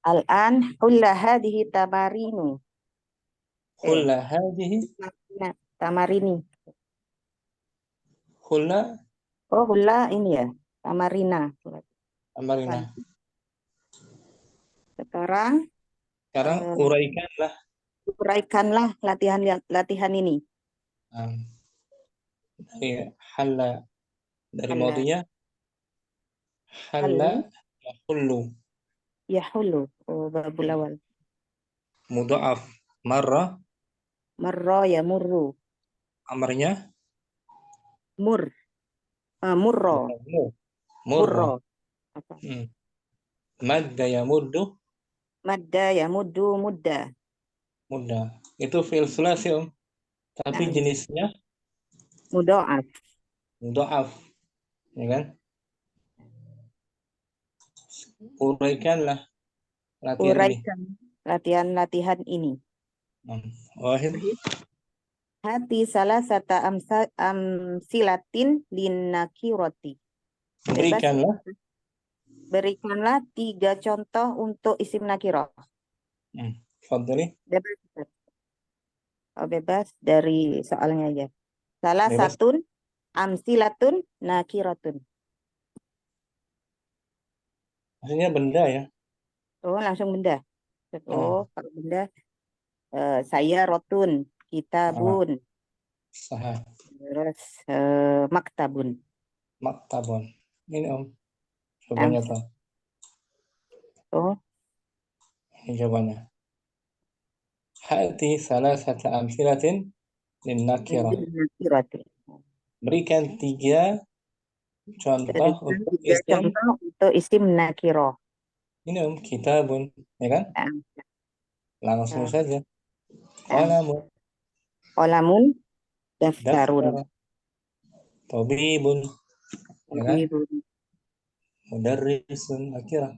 Speaker 2: Al-an hulla hadhihi tamarinu.
Speaker 1: hulla hadhihi
Speaker 2: Nah, tamarini.
Speaker 1: hulla
Speaker 2: Oh, hulla ini ya. Tamarina.
Speaker 1: amarina.
Speaker 2: Sekarang
Speaker 1: Sekarang uraikanlah.
Speaker 2: uraikanlah latihan ini.
Speaker 1: Dari halla, dari
Speaker 2: Halla.
Speaker 1: maudinya halla yahullu.
Speaker 2: Yahulu. Oh, babul awal.
Speaker 1: Mudha'af marra,
Speaker 2: Marra yamurru.
Speaker 1: amarnya
Speaker 2: Mur. Murro.
Speaker 1: murra.
Speaker 2: Murro. Apa?
Speaker 1: Madda yamuddu,
Speaker 2: Madda yamuddu mudda.
Speaker 1: mudda. Itu fi'il sulasi tapi
Speaker 2: Nah,
Speaker 1: jenisnya
Speaker 2: mudha'af.
Speaker 1: mudha'af, ya kan? Uraikanlah latihan ini.
Speaker 2: Uraikan latihan ini.
Speaker 1: Wahid
Speaker 4: Hati salah sata amsilatin linnakiroti.
Speaker 1: Berikanlah.
Speaker 4: Berikanlah 3 contoh untuk isim nakirah.
Speaker 1: Fadli.
Speaker 4: Bebas. Oh, bebas dari soalnya aja. Salah
Speaker 1: Bebas.
Speaker 4: satun amsilatun nakiratun.
Speaker 1: Maksudnya benda ya.
Speaker 4: Oh, langsung benda. Oh, kalau benda saya rotun, kitabun,
Speaker 1: Sah.
Speaker 4: terus maktabun.
Speaker 1: Maktabun. Ini jawabannya tuh.
Speaker 4: Oh,
Speaker 1: Ini jawabannya. Hati salah satu amsilatin linnakirah.
Speaker 4: nakirati.
Speaker 1: Berikan 3 contoh
Speaker 4: Berikan
Speaker 1: untuk
Speaker 4: 3
Speaker 1: isim.
Speaker 4: contoh untuk isim nakirah.
Speaker 1: Ini kitabun, ya kan? Langsung saja. Qalamun,
Speaker 4: Qalamun, daftarun.
Speaker 1: daftar, tabibun, ya kan? Mudarrisun, akhirah.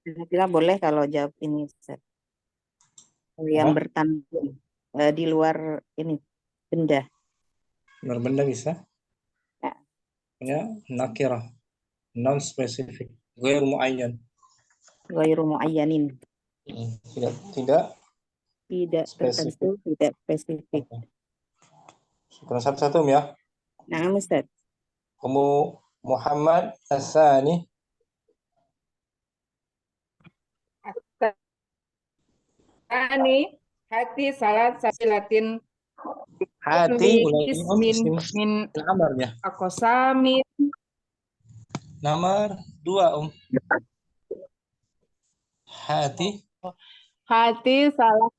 Speaker 4: Kira-kira boleh kalau jawab ini, Ustaz. Yang bertanggung di luar ini benda.
Speaker 1: Luar benda bisa.
Speaker 4: Ya.
Speaker 1: Ya, nakirah, non spesifik, ghair muayyan.
Speaker 4: Ghairu muayyanin.
Speaker 1: Tidak spesifik.
Speaker 4: Tertentu, tidak spesifik.
Speaker 1: Syukur satu-satu ya.
Speaker 4: Nah, Ustaz.
Speaker 1: Kamu Muhammad Asani.
Speaker 5: Ani hati salat sabilatin
Speaker 1: Hati ulangi
Speaker 5: min
Speaker 1: amar ya.
Speaker 5: akosami
Speaker 1: Nomor 2 Hati
Speaker 5: hati salah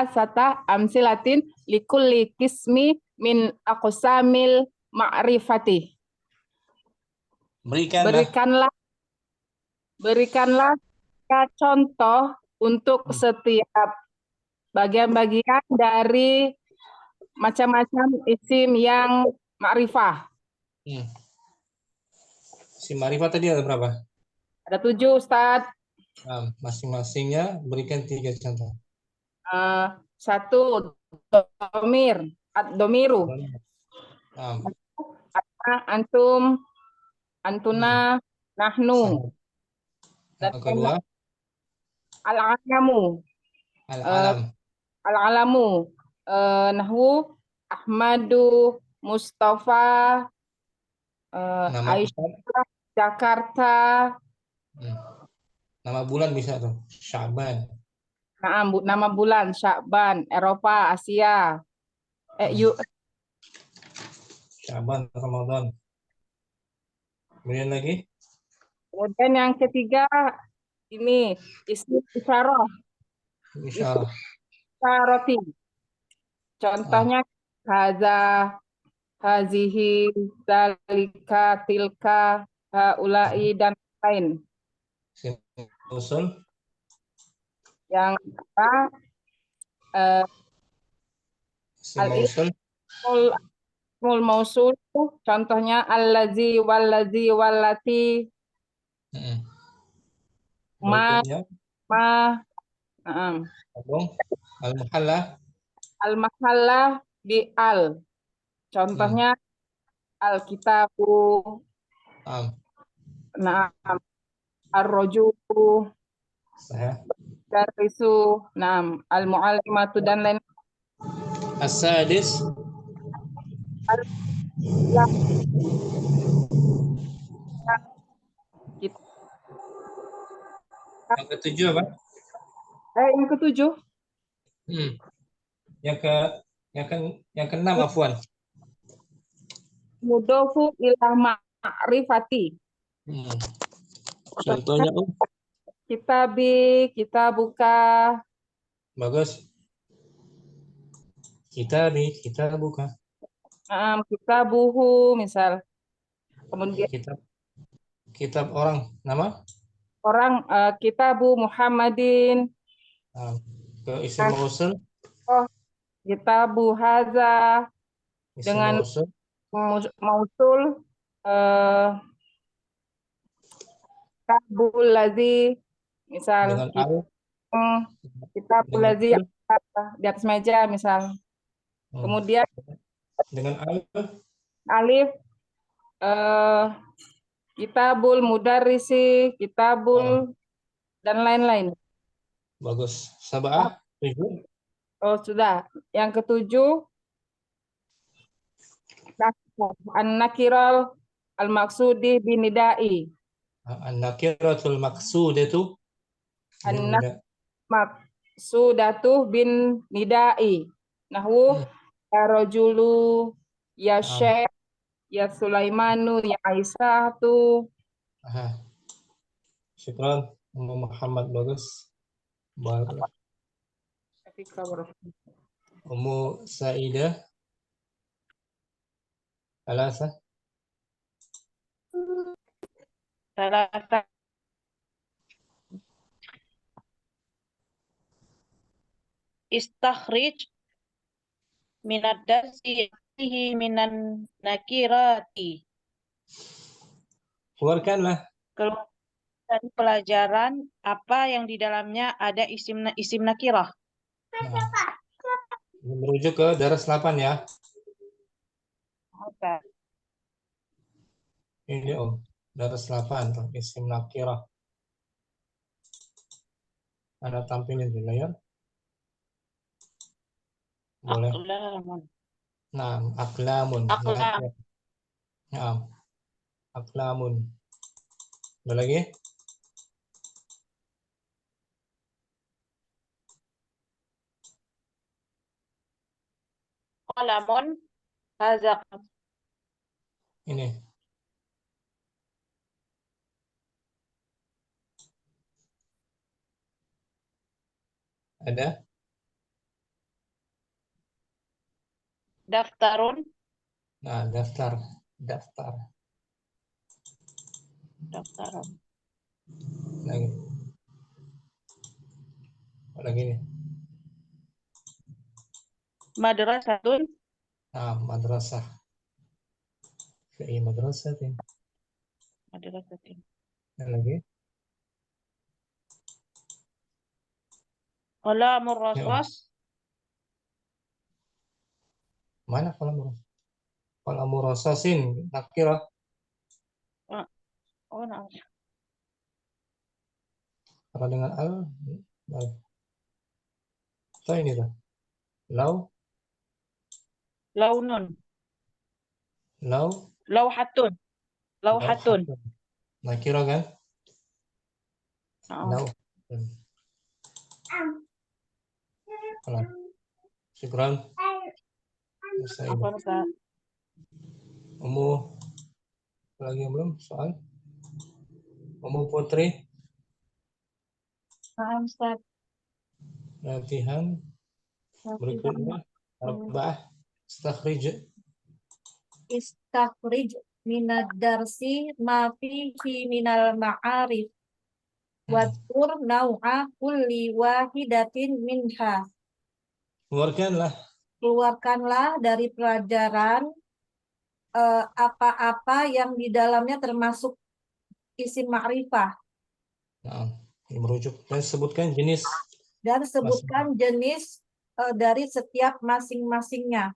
Speaker 5: sata amsilatin likulli kismi min akosamil ma'rifati. Berikanlah contoh untuk setiap bagian-bagian dari macam-macam isim yang ma'rifah.
Speaker 1: Si Marifah tadi ada berapa?
Speaker 5: Ada 7, Ustadz.
Speaker 1: Nah, masing-masingnya berikan 3 contoh.
Speaker 5: 1, domir, ad-domiru. Antum, antuna, nahnu.
Speaker 1: Yang kedua,
Speaker 5: al-alamu. Al-alamu. Nahwu, Ahmadu, Mustafa, Aisyah, Jakarta.
Speaker 1: Nama bulan bisa tuh, Sya'ban.
Speaker 5: Nama bulan, Sya'ban, Eropa, Asia.
Speaker 1: Sya'ban, Ramadan. Kemudian lagi?
Speaker 5: Kemudian yang ketiga, ini isim isyarah. Isyarati. Contohnya, haza, hazihi, zalika, tilka, haulai, dan lain.
Speaker 1: Usul.
Speaker 5: Yang al-ismul mausul, contohnya allazi, wallazi, wallati, al-mahallah di al. Contohnya al-kitabu, ar-rajulu, darisu, al-mu'allimatu, dan lain.
Speaker 1: As-sadis. Yang ketujuh apa?
Speaker 5: Yang ketujuh.
Speaker 1: Yang keenam afwan.
Speaker 5: Mudhofu ila ma'rifati.
Speaker 1: Contohnya
Speaker 5: Kitabi, kita buka.
Speaker 1: Bagus. Kitabi, kita buka.
Speaker 5: Kita buhu, misal. Kemudian
Speaker 1: kitab orang, nama?
Speaker 5: Orang, Kitabu Muhammadin.
Speaker 1: Ke isim mausul.
Speaker 5: Kitabu haza. Dengan mausul. Kitabul ladzi. Misal
Speaker 1: Dengan al,
Speaker 5: kita
Speaker 1: dengan
Speaker 5: belajar
Speaker 1: al,
Speaker 5: di atas meja misal. Kemudian
Speaker 1: dengan al,
Speaker 5: alif kitabul mudarrisi, kitabul dan lain-lain.
Speaker 1: bagus. Sab'ah, 7.
Speaker 5: Oh, sudah. Yang ketujuh, an-nakiral al-maksudi binidai.
Speaker 1: An-nakiratul maqsudatu bin nida.
Speaker 5: Maksudatuh bin nidai. Nahwu ya rajulu, ya syekh, ya Sulaimanu, ya Aisyatu.
Speaker 1: Aha. Syukran, Muhammad bagus. Barakallah. Ummu Saidah. Alasa.
Speaker 6: ثلاثة istakhrij minad darsi minan nakirati.
Speaker 1: Keluarkanlah.
Speaker 6: Keluar dari pelajaran apa yang di dalamnya ada isim nakirah.
Speaker 1: Ini merujuk ke daras 8 ya.
Speaker 6: Oke.
Speaker 1: Ini daras 8 isim nakirah. Anda tampilin di layar. Boleh.
Speaker 6: Aqlamun.
Speaker 1: Nah, aklamun.
Speaker 6: Aqlam.
Speaker 1: Nah, aklamun. Ada lagi?
Speaker 6: Qalamun. Hadza.
Speaker 1: Ini. Ada?
Speaker 6: Daftarun.
Speaker 1: Nah, daftar.
Speaker 6: Daftarun.
Speaker 1: Lagi. Apa lagi nih?
Speaker 6: Madrasatun.
Speaker 1: Nah, madrasah. Fi madrasatin.
Speaker 6: Madrasatin.
Speaker 1: Ada lagi?
Speaker 6: Qalamur
Speaker 1: Ya.
Speaker 6: rasas.
Speaker 1: Mana kalau murasasin nakirah.
Speaker 6: Oh, nah.
Speaker 1: Kalau dengan al, so ini tuh.
Speaker 6: Launun.
Speaker 1: Lau.
Speaker 6: Lauhatun. Lauhatun.
Speaker 1: Nakirah kan?
Speaker 6: Oh.
Speaker 1: Lau. Syukran.
Speaker 6: Apa Ustaz?
Speaker 1: Ummu lagi yang belum soal? Ummu Putri.
Speaker 2: Paham, Ustaz.
Speaker 1: Latihan berikutnya. Arba'ah.
Speaker 2: Istakhrij minad darsi ma fihi minal ma'arif. Wadkur nau'a kulli wahidatin minha. Keluarkanlah dari pelajaran apa-apa yang di dalamnya termasuk isim ma'rifah.
Speaker 1: Nah, ini merujuk dan sebutkan jenis.
Speaker 2: Dan sebutkan jenis dari setiap masing-masingnya.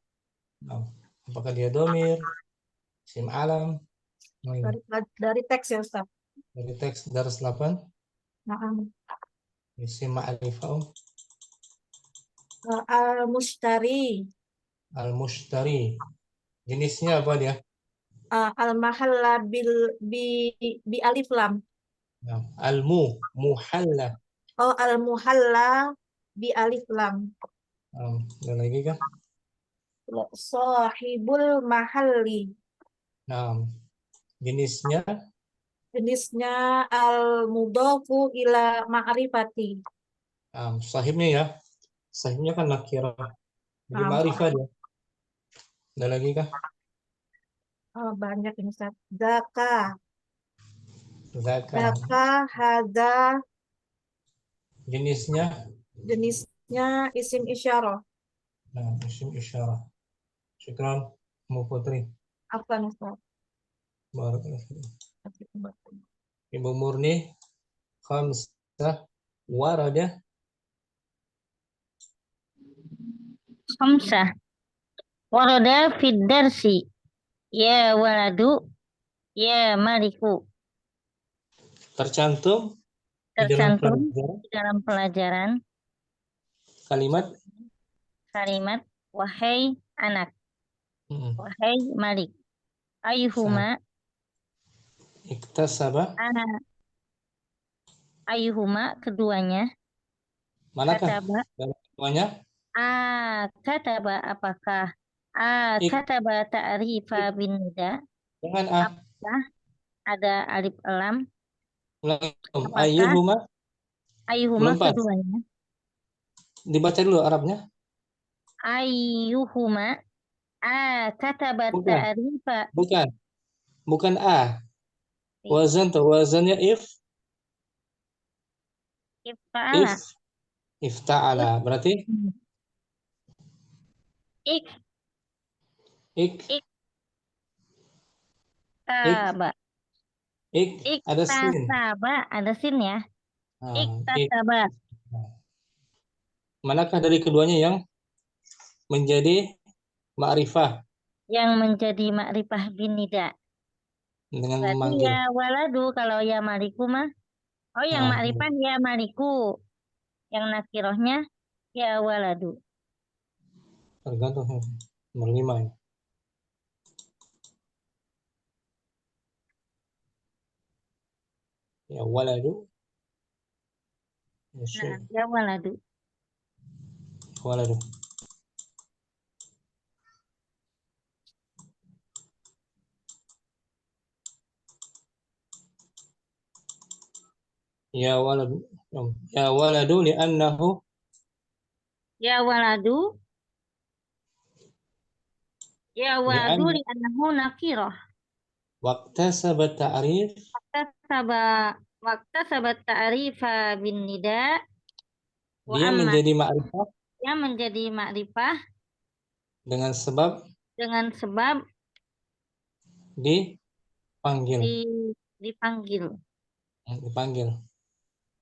Speaker 1: Nah, apakah dia domir, isim alam?
Speaker 2: Dari teks ya Ustaz.
Speaker 1: Dari teks daras 8.
Speaker 2: Nah,
Speaker 1: Isim ma'rifah.
Speaker 2: Al-Mushtari.
Speaker 1: Al-Mushtari. Jenisnya apa dia?
Speaker 2: Al-Mahalla bi alif lam.
Speaker 1: Nah, muhalla.
Speaker 2: Oh, Al-Muhalla bi alif lam.
Speaker 1: Ada lagi kah?
Speaker 2: Sahibul mahalli.
Speaker 1: Nah, jenisnya
Speaker 2: Al-Mudhafu ila ma'rifati.
Speaker 1: sahibnya ya. Sahibnya kan nakirah. Jadi ma'rifah dia. Ada lagi kah?
Speaker 2: Banyak ini Ustaz. Zaka hadza. Jenisnya isim isyarah.
Speaker 1: Nah, isim isyarah. Syukran, Mu Putri.
Speaker 2: Apa nih Ustaz?
Speaker 1: Barakallahu fiik. Ibu Murni, khams warada
Speaker 3: Khamsah. Warada fid darsi. Ya waladu, ya maliku.
Speaker 1: tercantum di dalam
Speaker 3: Tercantum
Speaker 1: pelajaran
Speaker 3: di dalam pelajaran
Speaker 1: kalimat
Speaker 3: kalimat wahai anak, wahai Malik. Ayuhuma
Speaker 1: iktasaba.
Speaker 3: anak. Ayuhuma keduanya.
Speaker 1: Manakah
Speaker 3: Kataba.
Speaker 1: semuanya?
Speaker 3: Kataba apakah?
Speaker 1: Ik,
Speaker 3: Kataba ta'rifa bin nida.
Speaker 1: dengan
Speaker 3: Apakah ada alif lam? Apakah
Speaker 1: ayyuhuma
Speaker 3: ayuhuma
Speaker 1: belum pas.
Speaker 3: keduanya?
Speaker 1: Dibaca dulu Arabnya.
Speaker 3: Ayuhuma kataba
Speaker 1: Bukan,
Speaker 3: ta'rifa.
Speaker 1: bukan a. Wazan tuh wazannya
Speaker 3: Ifta'ala.
Speaker 1: ifta'ala. Berarti
Speaker 3: Ik
Speaker 1: ik
Speaker 3: taba.
Speaker 1: ada sin.
Speaker 3: Iktasaba ada sin ya.
Speaker 1: Ah,
Speaker 3: Iktasaba
Speaker 1: manakah dari keduanya yang menjadi ma'rifah
Speaker 3: yang menjadi makrifah bin nida.
Speaker 1: dengan
Speaker 3: Berarti
Speaker 1: memanggil?
Speaker 3: ya waladu kalau ya maliku mah. Oh yang
Speaker 1: Ah,
Speaker 3: makrifah ya maliku. Yang nakirohnya ya waladu.
Speaker 1: tergantung nomor 5 ya. Ya waladu.
Speaker 3: Nah, ya waladu.
Speaker 1: Waladu. Ya waladu. Ya waladu li'annahu
Speaker 3: Ya waladu. Ya waladu
Speaker 1: li'an
Speaker 3: li'annahu nakiroh.
Speaker 1: waqtasaba ta'rif
Speaker 3: Waktu sabat ta'rifa bin nida. Wa
Speaker 1: dia
Speaker 3: amma
Speaker 1: menjadi ma'rifah
Speaker 3: yang menjadi makrifah
Speaker 1: dengan sebab
Speaker 3: dengan sebab
Speaker 1: dipanggil.
Speaker 3: dipanggil.
Speaker 1: Dipanggil.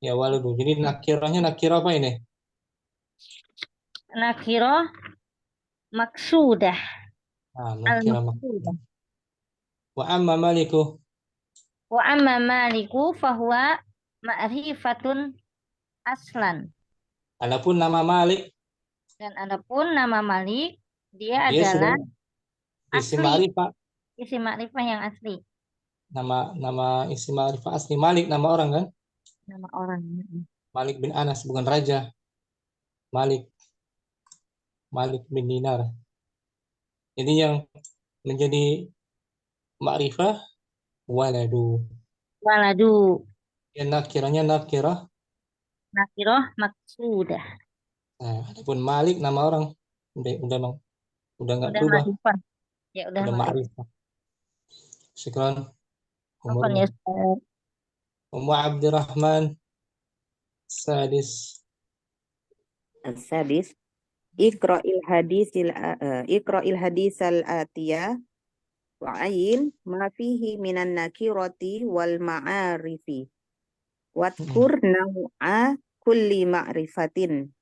Speaker 1: Ya waladu. Jadi nakirahnya nakirah apa ini?
Speaker 3: Nakiroh maksudah.
Speaker 1: Nah, nakirah
Speaker 3: Al-maksudah.
Speaker 1: wa amma maliku.
Speaker 3: Wa amma maliku fahuwa ma'rifatun aslan.
Speaker 1: Adapun nama Malik
Speaker 3: Dan adapun nama Malik dia
Speaker 1: dia
Speaker 3: adalah
Speaker 1: sudah isim
Speaker 3: asli,
Speaker 1: ma'rifah.
Speaker 3: isim makrifah yang asli.
Speaker 1: Nama isim ma'rifah asli Malik, nama orang kan?
Speaker 3: Nama orang.
Speaker 1: Malik bin Anas, bukan raja. Malik bin Dinar. Jadi yang menjadi ma'rifah waladu.
Speaker 3: Waladu.
Speaker 1: Yang nakirahnya nakirah.
Speaker 3: Nakiroh maksudah.
Speaker 1: Nah, adapun Malik nama orang udah nggak
Speaker 3: Udah
Speaker 1: berubah,
Speaker 3: makrifah. Ya udah
Speaker 1: udah
Speaker 3: makrifah.
Speaker 1: ma'rifah. Syukran.
Speaker 3: Apa ya Ustaz?
Speaker 1: Ummu Abdurrahman Sadis.
Speaker 4: Sadis. Iqra'il hadisal atiyah wa'ayin ma fihi minan nakirati wal ma'arifi. Wadkur naw'a kulli ma'rifatin.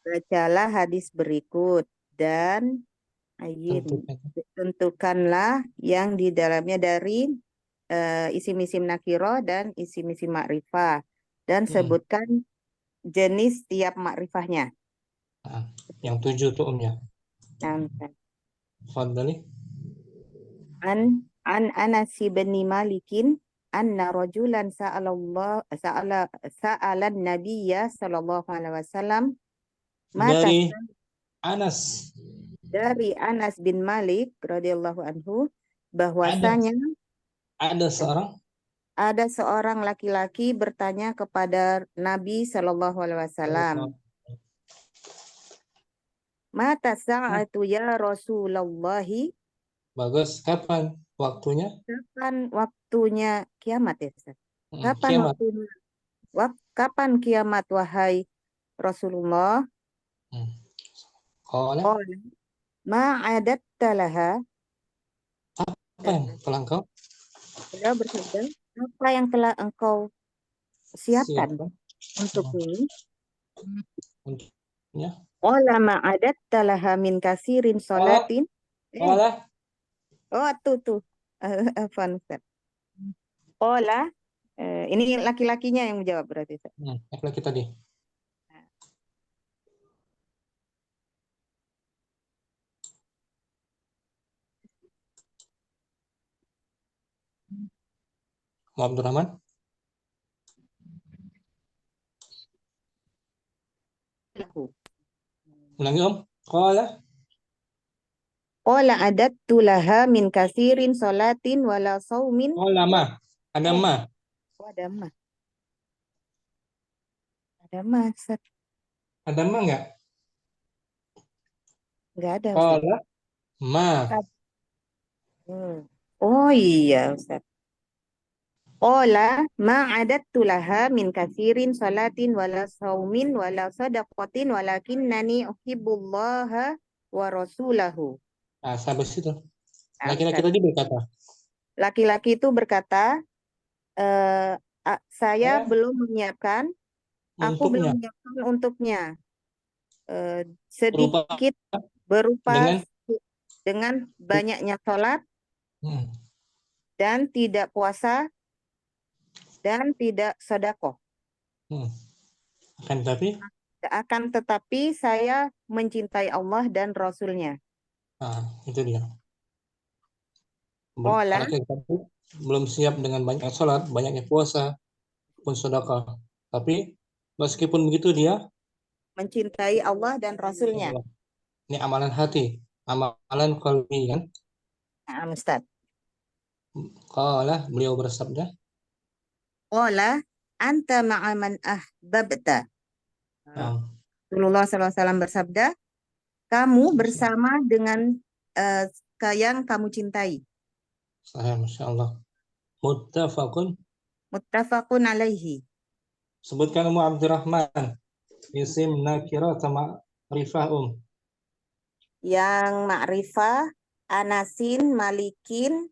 Speaker 4: Bacalah hadis berikut dan tentukanlah yang di dalamnya dari isim-isim nakiro dan isim-isim ma'rifah dan sebutkan jenis tiap ma'rifahnya.
Speaker 1: Yang 7 tuh ya. Fadhali.
Speaker 4: An Anas bin Malikin anna rajulan sa'ala Nabiyya sallallahu alaihi wasallam dari Anas bin Malik radhiyallahu anhu bahwasanya ada seorang laki-laki bertanya kepada Nabi sallallahu alaihi wasallam, mata sa'atu ya Rasulullah?
Speaker 1: Bagus. Kapan waktunya?
Speaker 4: Kapan waktunya kiamat ya Ustaz? Kapan
Speaker 1: Kiamat.
Speaker 4: waktunya? Kapan kiamat wahai Rasulullah?
Speaker 1: Qala
Speaker 4: ma'adatta laha.
Speaker 1: Apa yang telah engkau?
Speaker 4: Beliau bersabda, apa yang telah engkau siapkan
Speaker 1: Siapkan.
Speaker 4: untuk ini.
Speaker 1: Untuknya.
Speaker 4: Qala ma'adatta laha min kasirin solatin.
Speaker 1: Qala.
Speaker 4: Oh, tuh. Afwan, Ustaz. Qala, ini laki-lakinya yang menjawab berarti, Ustaz.
Speaker 1: Laki-laki tadi. Abdurrahman. Ulangi Om. Qala.
Speaker 4: Qala adattu laha min kasirin solatin wala saumin.
Speaker 1: Qala ma. Ada ma.
Speaker 4: Oh, ada ma. Ada ma, Ustaz.
Speaker 1: Ada ma nggak?
Speaker 4: Nggak ada, Ustaz.
Speaker 1: Qala ma.
Speaker 4: Oh iya, Ustaz. Qala ma'adattu laha min kasirin salatin wala saumin wala sadaqatin walakinnani uhibbullaha wa rasulahu.
Speaker 1: Nah, sampai situ.
Speaker 4: Nah,
Speaker 1: Laki-laki
Speaker 4: Ustaz.
Speaker 1: tadi berkata.
Speaker 4: Laki-laki itu berkata, saya
Speaker 1: Ya.
Speaker 4: belum menyiapkan, aku belum
Speaker 1: Untuknya.
Speaker 4: menyiapkan untuknya
Speaker 1: Berupa
Speaker 4: sedikit berupa
Speaker 1: dengan
Speaker 4: dengan banyaknya sholat dan tidak puasa dan tidak sedekah. Akan tetapi saya mencintai Allah dan Rasul-Nya.
Speaker 1: Itu dia.
Speaker 4: Qala,
Speaker 1: Laki-laki tadi belum siap dengan banyak sholat, banyaknya puasa, pun sedekah. Tapi meskipun begitu dia
Speaker 4: mencintai Allah dan Rasul-Nya.
Speaker 1: Ini amalan hati, amalan qalbi kan?
Speaker 4: Nah, Ustaz.
Speaker 1: Qala, beliau bersabda.
Speaker 4: Qala anta ma'a man ahbabta. Rasulullah SAW bersabda, kamu bersama dengan yang kamu cintai.
Speaker 1: Sahih, Masya Allah. Muttafaqun
Speaker 4: Alaihi.
Speaker 1: Sebutkan Abdurrahman. Isim nakirah sama rifah
Speaker 4: Yang ma'rifah, anasin, malikin,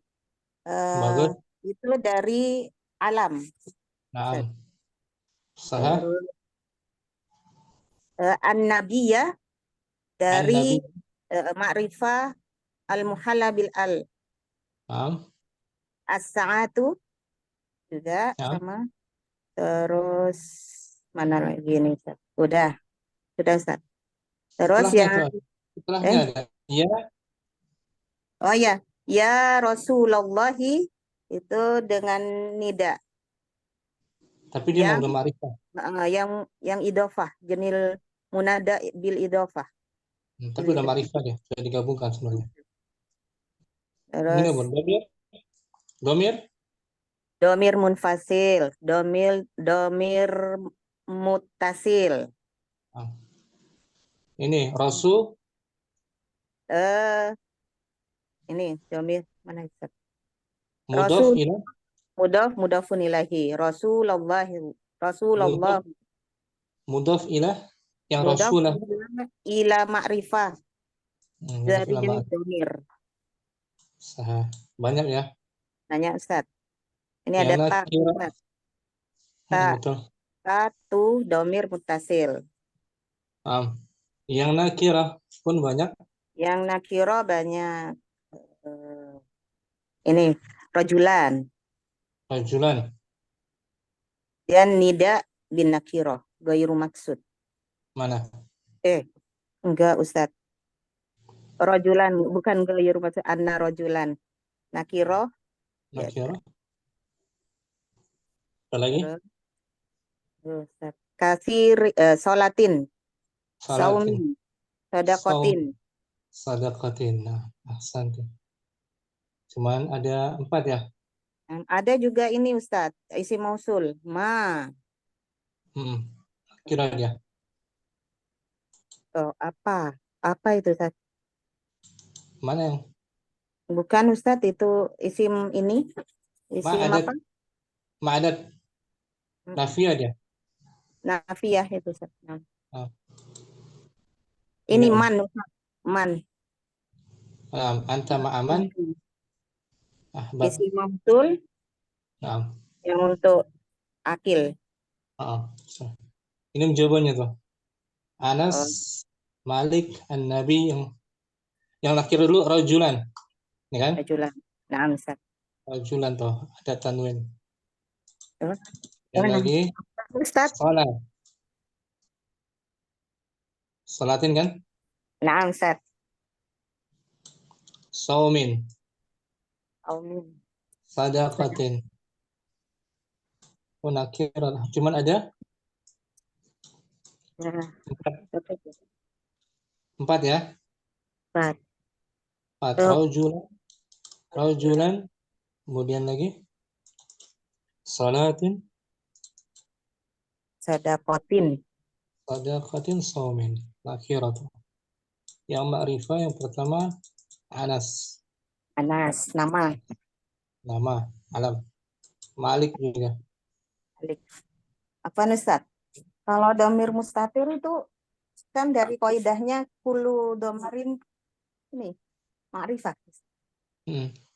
Speaker 1: Bagus.
Speaker 4: itu dari alam.
Speaker 1: Naam. Sahih.
Speaker 4: An-nabiyah dari ma'rifah al-muhalla bil al. As-sa'atu juga sama. Terus mana lagi nih, Ustaz? Sudah Ustaz. Terus
Speaker 1: setelahnya ada ya.
Speaker 4: Oh ya, ya Rasulullahi itu dengan nida.
Speaker 1: Tapi dia mau ma'rifah.
Speaker 4: Yang idofah, jenil munada bil idofah.
Speaker 1: Tapi udah ma'rifah dia, sudah digabungkan sebenarnya.
Speaker 4: Terus
Speaker 1: ini apa? Domir?
Speaker 4: Domir munfasil, domir mutasil.
Speaker 1: Ini Rasul.
Speaker 4: Ini domir mana itu?
Speaker 1: Mudhaf ilah.
Speaker 4: Mudhafun ilahi. Rasulullah.
Speaker 1: Mudhaf ilah yang
Speaker 4: Mudhaf
Speaker 1: Rasulah.
Speaker 4: ila ma'rifah. Dari jenis domir.
Speaker 1: Banyak ya.
Speaker 4: Banyak, Ustaz. Ini
Speaker 1: yang
Speaker 4: ada satu domir mutasil.
Speaker 1: Yang nakirah pun banyak.
Speaker 4: Yang nakiro banyak. Ini rajulan. Dan nida bin nakiro, gairu maksud.
Speaker 1: Mana?
Speaker 4: Enggak, Ustaz. Rajulan bukan gairu maksud, anna rajulan. Nakiro.
Speaker 1: Nakiro. Ada lagi?
Speaker 4: Kasir solatin. Saumin.
Speaker 1: Sadaqatin. Nah, ahsan tuh. Cuman ada 4 ya.
Speaker 4: Ada juga ini, Ustaz, isi mausul.
Speaker 1: Kira dia.
Speaker 4: Apa? Apa itu, Ustaz?
Speaker 1: Mana yang?
Speaker 4: Bukan, Ustaz, itu isim ini. Isim apa?
Speaker 1: Ma'adat. Nafiyah dia.
Speaker 4: Nafiyah itu, Ustaz. Ini man, Ustaz. Man.
Speaker 1: Anta ma'aman.
Speaker 4: Isim mausul. Yang untuk akil.
Speaker 1: Ini jawabannya tuh. Anas,
Speaker 4: Oh,
Speaker 1: Malik, An-Nabi, yang laki dulu rajulan, ya kan?
Speaker 4: rajulan. Naam, Ustaz.
Speaker 1: Rajulan tuh ada tanwin.
Speaker 4: Oh,
Speaker 1: Yang
Speaker 4: mana?
Speaker 1: lagi
Speaker 4: Ustaz.
Speaker 1: salat. Salatin kan?
Speaker 4: Naam, Ustaz.
Speaker 1: Saumin,
Speaker 4: Amin.
Speaker 1: sadaqatin, nakirah. Cuman ada
Speaker 4: Nah,
Speaker 1: empat ya.
Speaker 4: Ustaz.
Speaker 1: Empat.
Speaker 4: Oh,
Speaker 1: Rajulan, kemudian lagi salatin,
Speaker 4: sadaqatin.
Speaker 1: sadaqatin, saumin, nakirah. Yang ma'rifah yang pertama Anas,
Speaker 4: Anas, nama.
Speaker 1: nama, alam. Malik juga.
Speaker 4: Alik. Apa Ustaz? Kalau domir mustatir itu kan dari kaidahnya kulu domarin ini ma'rifah.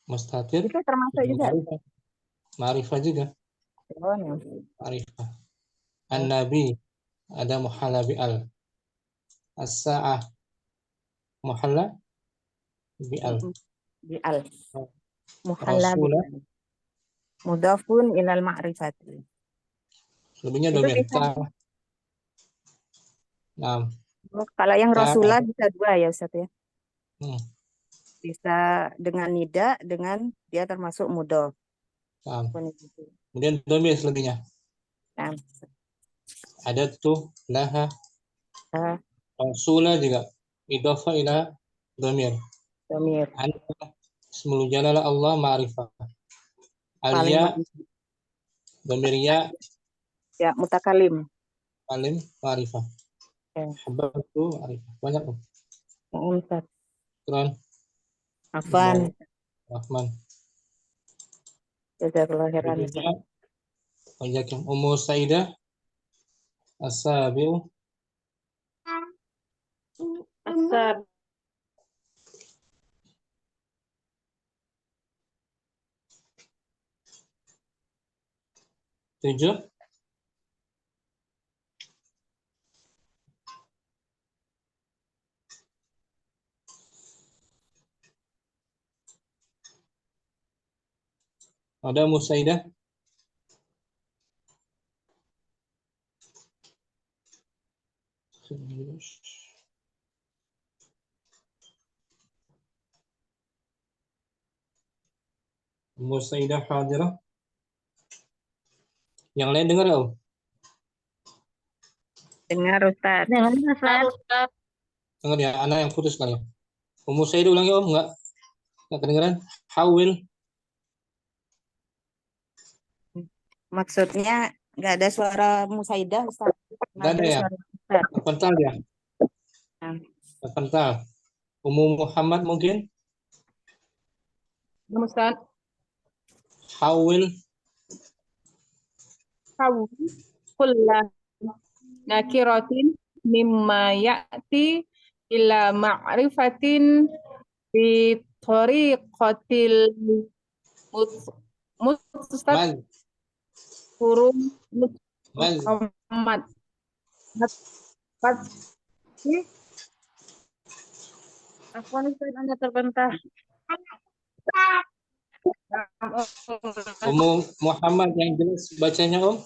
Speaker 1: Mustatir,
Speaker 4: Itu termasuk juga.
Speaker 1: ma'rifah. Ma'rifah juga.
Speaker 4: Oh, ya.
Speaker 1: Ma'rifah. An-Nabi, ada muhalla bi'al. As-sa'ah, muhalla bi'al.
Speaker 4: Bi'al. Muhalla
Speaker 1: Rasulah,
Speaker 4: bi'al. Mudafun ilal ma'rifati.
Speaker 1: lebihnya
Speaker 4: Itu
Speaker 1: domir.
Speaker 4: bisa.
Speaker 1: Nah,
Speaker 4: Kalau yang
Speaker 1: Ta-
Speaker 4: Rasulullah bisa dua ya Ustaz ya.
Speaker 1: hmm,
Speaker 4: Bisa dengan nida, dengan dia termasuk mudhaf.
Speaker 1: nah. Kemudian domir selebihnya.
Speaker 4: Nah,
Speaker 1: Ada tuh laha,
Speaker 4: ah,
Speaker 1: Rasulah juga. Idhafa ila domir.
Speaker 4: domir.
Speaker 1: Anta, ismul jalalah Allah ma'rifah.
Speaker 4: Paling
Speaker 1: Al-ya, domir ya,
Speaker 4: ya mutakalim.
Speaker 1: alim, ma'rifah.
Speaker 4: Ya.
Speaker 1: Habatu, ma'rifah. Banyak tuh.
Speaker 4: Ustaz.
Speaker 1: Quran,
Speaker 4: Afan.
Speaker 1: Rahman.
Speaker 4: Jazakallahu khairan.
Speaker 1: Berikutnya, banyak yang Ummu Saidah, As-Sabi'u,
Speaker 6: Asab.
Speaker 1: tujuh. Ada Musaidah. Musaidah hadirah. Yang lain dengar nggak?
Speaker 4: Dengar Ustaz.
Speaker 3: Dengan Ustaz.
Speaker 6: Ustaz.
Speaker 1: Dengar ya, anak yang putus kali. Ummu Saidah ulangi Om, nggak kedengeran? Hawil,
Speaker 4: Maksudnya nggak ada suara Musaidah Ustaz.
Speaker 1: nggak ada ya?
Speaker 4: suara Ustaz.
Speaker 1: Terpental ya?
Speaker 4: Nah.
Speaker 1: Terpental. Ummu Muhammad mungkin?
Speaker 5: Ustaz.
Speaker 1: Hawil,
Speaker 5: Kulla nakiratin mimma ya'ti ila ma'rifatin bi tariqatil mustad
Speaker 1: Maz,
Speaker 5: huruf
Speaker 1: Maz,
Speaker 5: Muhammad.
Speaker 6: Apa nih Ustaz, Anda terbantah?
Speaker 1: Ummu Muhammad yang jelas bacanya Om?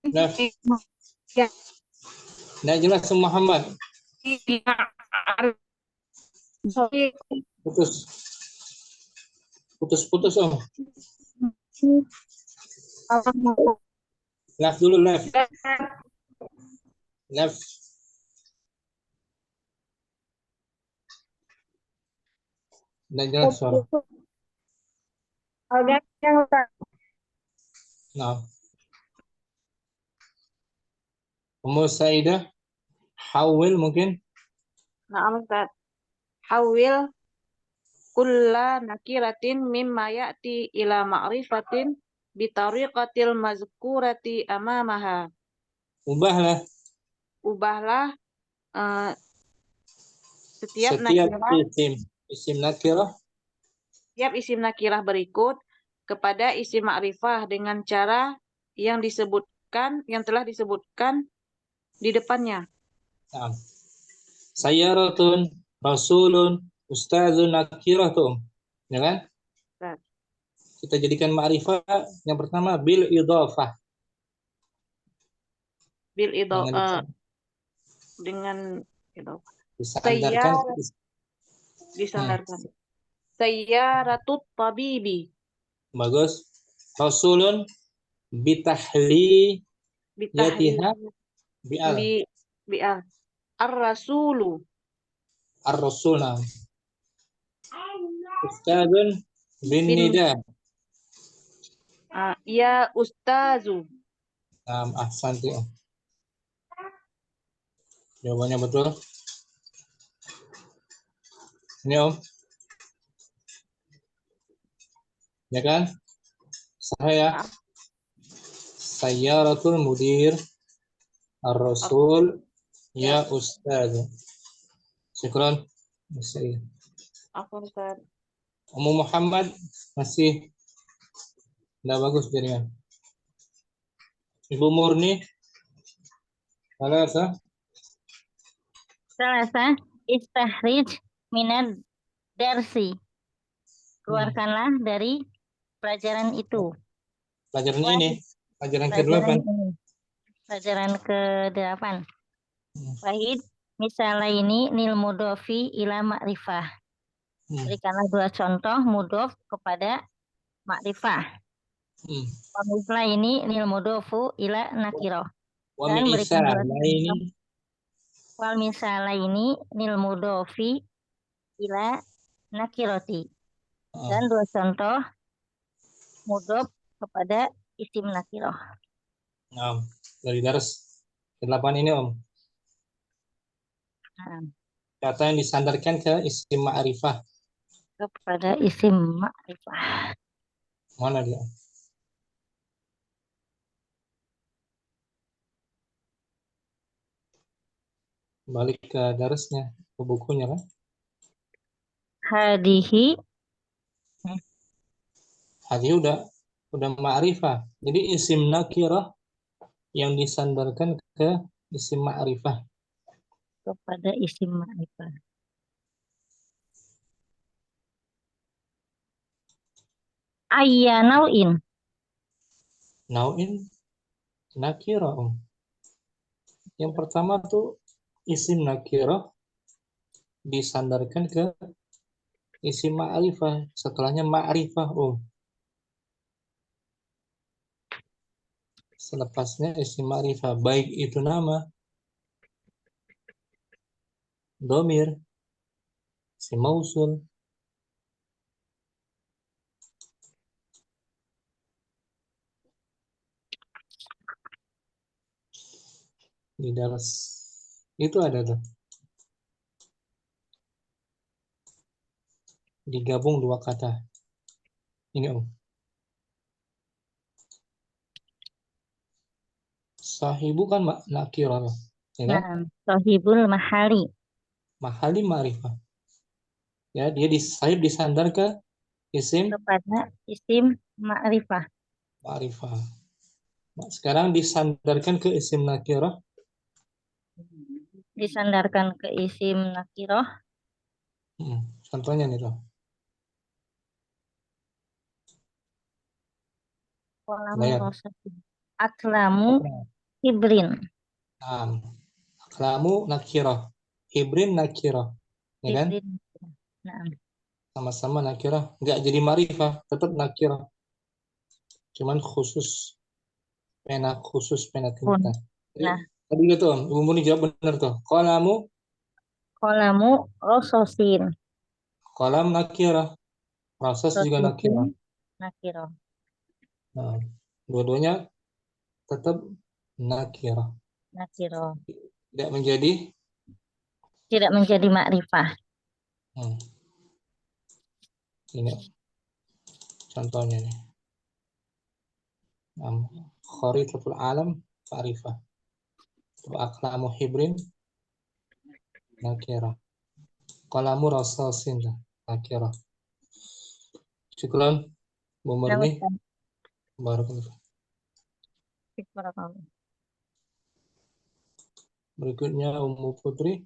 Speaker 1: Nah, nggak jelas Muhammad. Putus Om. Left dulu, left. Nggak jelas suara. Nah. Ummu Saidah, Hawil mungkin?
Speaker 6: Nah, Ustaz. Hawil kulla nakiratin mimma ya'ti ila ma'rifatin bitariqatil mazkurati amamaha.
Speaker 1: Ubahlah
Speaker 6: Ubahlah setiap
Speaker 1: setiap
Speaker 6: nakirah,
Speaker 1: isim nakirah
Speaker 6: setiap isim nakirah berikut kepada isim ma'rifah dengan cara yang telah disebutkan di depannya.
Speaker 1: Nah, sayyaratun, rasulun, ustazun, nakiratun. Ya kan?
Speaker 6: Nah,
Speaker 1: Kita jadikan ma'rifah yang pertama bil idhafah.
Speaker 6: bil idho
Speaker 1: Dengan
Speaker 6: dengan itu.
Speaker 1: disandarkan
Speaker 6: Disandarkan. Sayyaratut tabibi
Speaker 1: bagus. Rasulun bitahli yatiha
Speaker 6: bitahlil
Speaker 1: bi'al.
Speaker 6: bi'al. Ar-rasulu
Speaker 1: Ar-rasulna. Ustazun bin
Speaker 6: bin
Speaker 1: nida.
Speaker 6: ya ustazu.
Speaker 1: Ahsanti. Jawabannya betul. Ini Om. Ya kan? Saya Sayyaratul mudir ar-rasul ya ustaz. Syukran. Masih.
Speaker 6: Apa Ustaz?
Speaker 1: Ummu Muhammad masih tidak bagus jaringan. Ibu Murni Salasa
Speaker 3: Salasa, istahrij minad darsi. Keluarkanlah dari pelajaran itu.
Speaker 1: pelajaran ini pelajaran ke-8.
Speaker 3: Pelajaran ini. Pelajaran ke-8. Wahid, misalnya ini nil mudofi ila ma'rifah. Berikanlah 2 contoh mudof kepada ma'rifah. Misalnya ini nil mudofu ila nakiroh.
Speaker 1: Wa
Speaker 3: Dan berikan 2
Speaker 1: ini
Speaker 3: wal misalnya ini nil mudofi ila nakiroti. Dan 2 contoh mudof kepada isim nakiroh.
Speaker 1: Nah, dari dars ke-8 ini Om. Kata yang disandarkan ke isim ma'rifah.
Speaker 3: Kepada isim ma'rifah.
Speaker 1: Mana dia? Balik ke darsnya, ke bukunya kan?
Speaker 3: Hadihi
Speaker 1: udah ma'rifah. Jadi isim nakirah yang disandarkan ke isim ma'rifah.
Speaker 3: kepada isim ma'rifah. Ayya nau'in.
Speaker 1: Nau'in nakirah. Yang pertama tuh isim nakirah disandarkan ke isim ma'rifah. Setelahnya ma'rifah. Selepasnya isim ma'rifah. Baik itu nama, domir, isim mausul, di dalam itu ada tuh digabung 2 kata ini sahibu kan nakirah ya kan?
Speaker 3: Nah, sohibul mahali.
Speaker 1: Mahali ma'rifah ya, dia sahib disandar ke isim
Speaker 3: Kepada isim ma'rifah.
Speaker 1: ma'rifah. Nah, sekarang disandarkan ke isim nakirah.
Speaker 3: Disandarkan ke isim nakiroh.
Speaker 1: Contohnya nih tuh.
Speaker 3: Aklamu hibrin.
Speaker 1: Aklamu nakirah, hibrin nakirah, ya kan?
Speaker 3: Nah.
Speaker 1: Sama-sama nakirah, nggak jadi ma'rifah, tetap nakirah. Cuman khusus pena tinta.
Speaker 3: Nah.
Speaker 1: Tadi gitu, Ibu Murni jawab benar tuh.
Speaker 3: Kolamu rososin.
Speaker 1: Kolam nakirah, proses juga nakirah.
Speaker 3: Nakirah.
Speaker 1: Nah, dua-duanya tetap nakirah.
Speaker 3: Nakirah.
Speaker 1: Tidak
Speaker 3: menjadi ma'rifah.
Speaker 1: Ini contohnya nih. Kharitatul alam ma'rifah. Aqlamu hibrin nakirah. Qalamu rasasin nakirah. Syukran Bu
Speaker 3: Ya,
Speaker 1: Murni.
Speaker 3: Ustaz.
Speaker 1: Barakallahu.
Speaker 3: Barakallahu.
Speaker 1: Berikutnya Ummu Putri.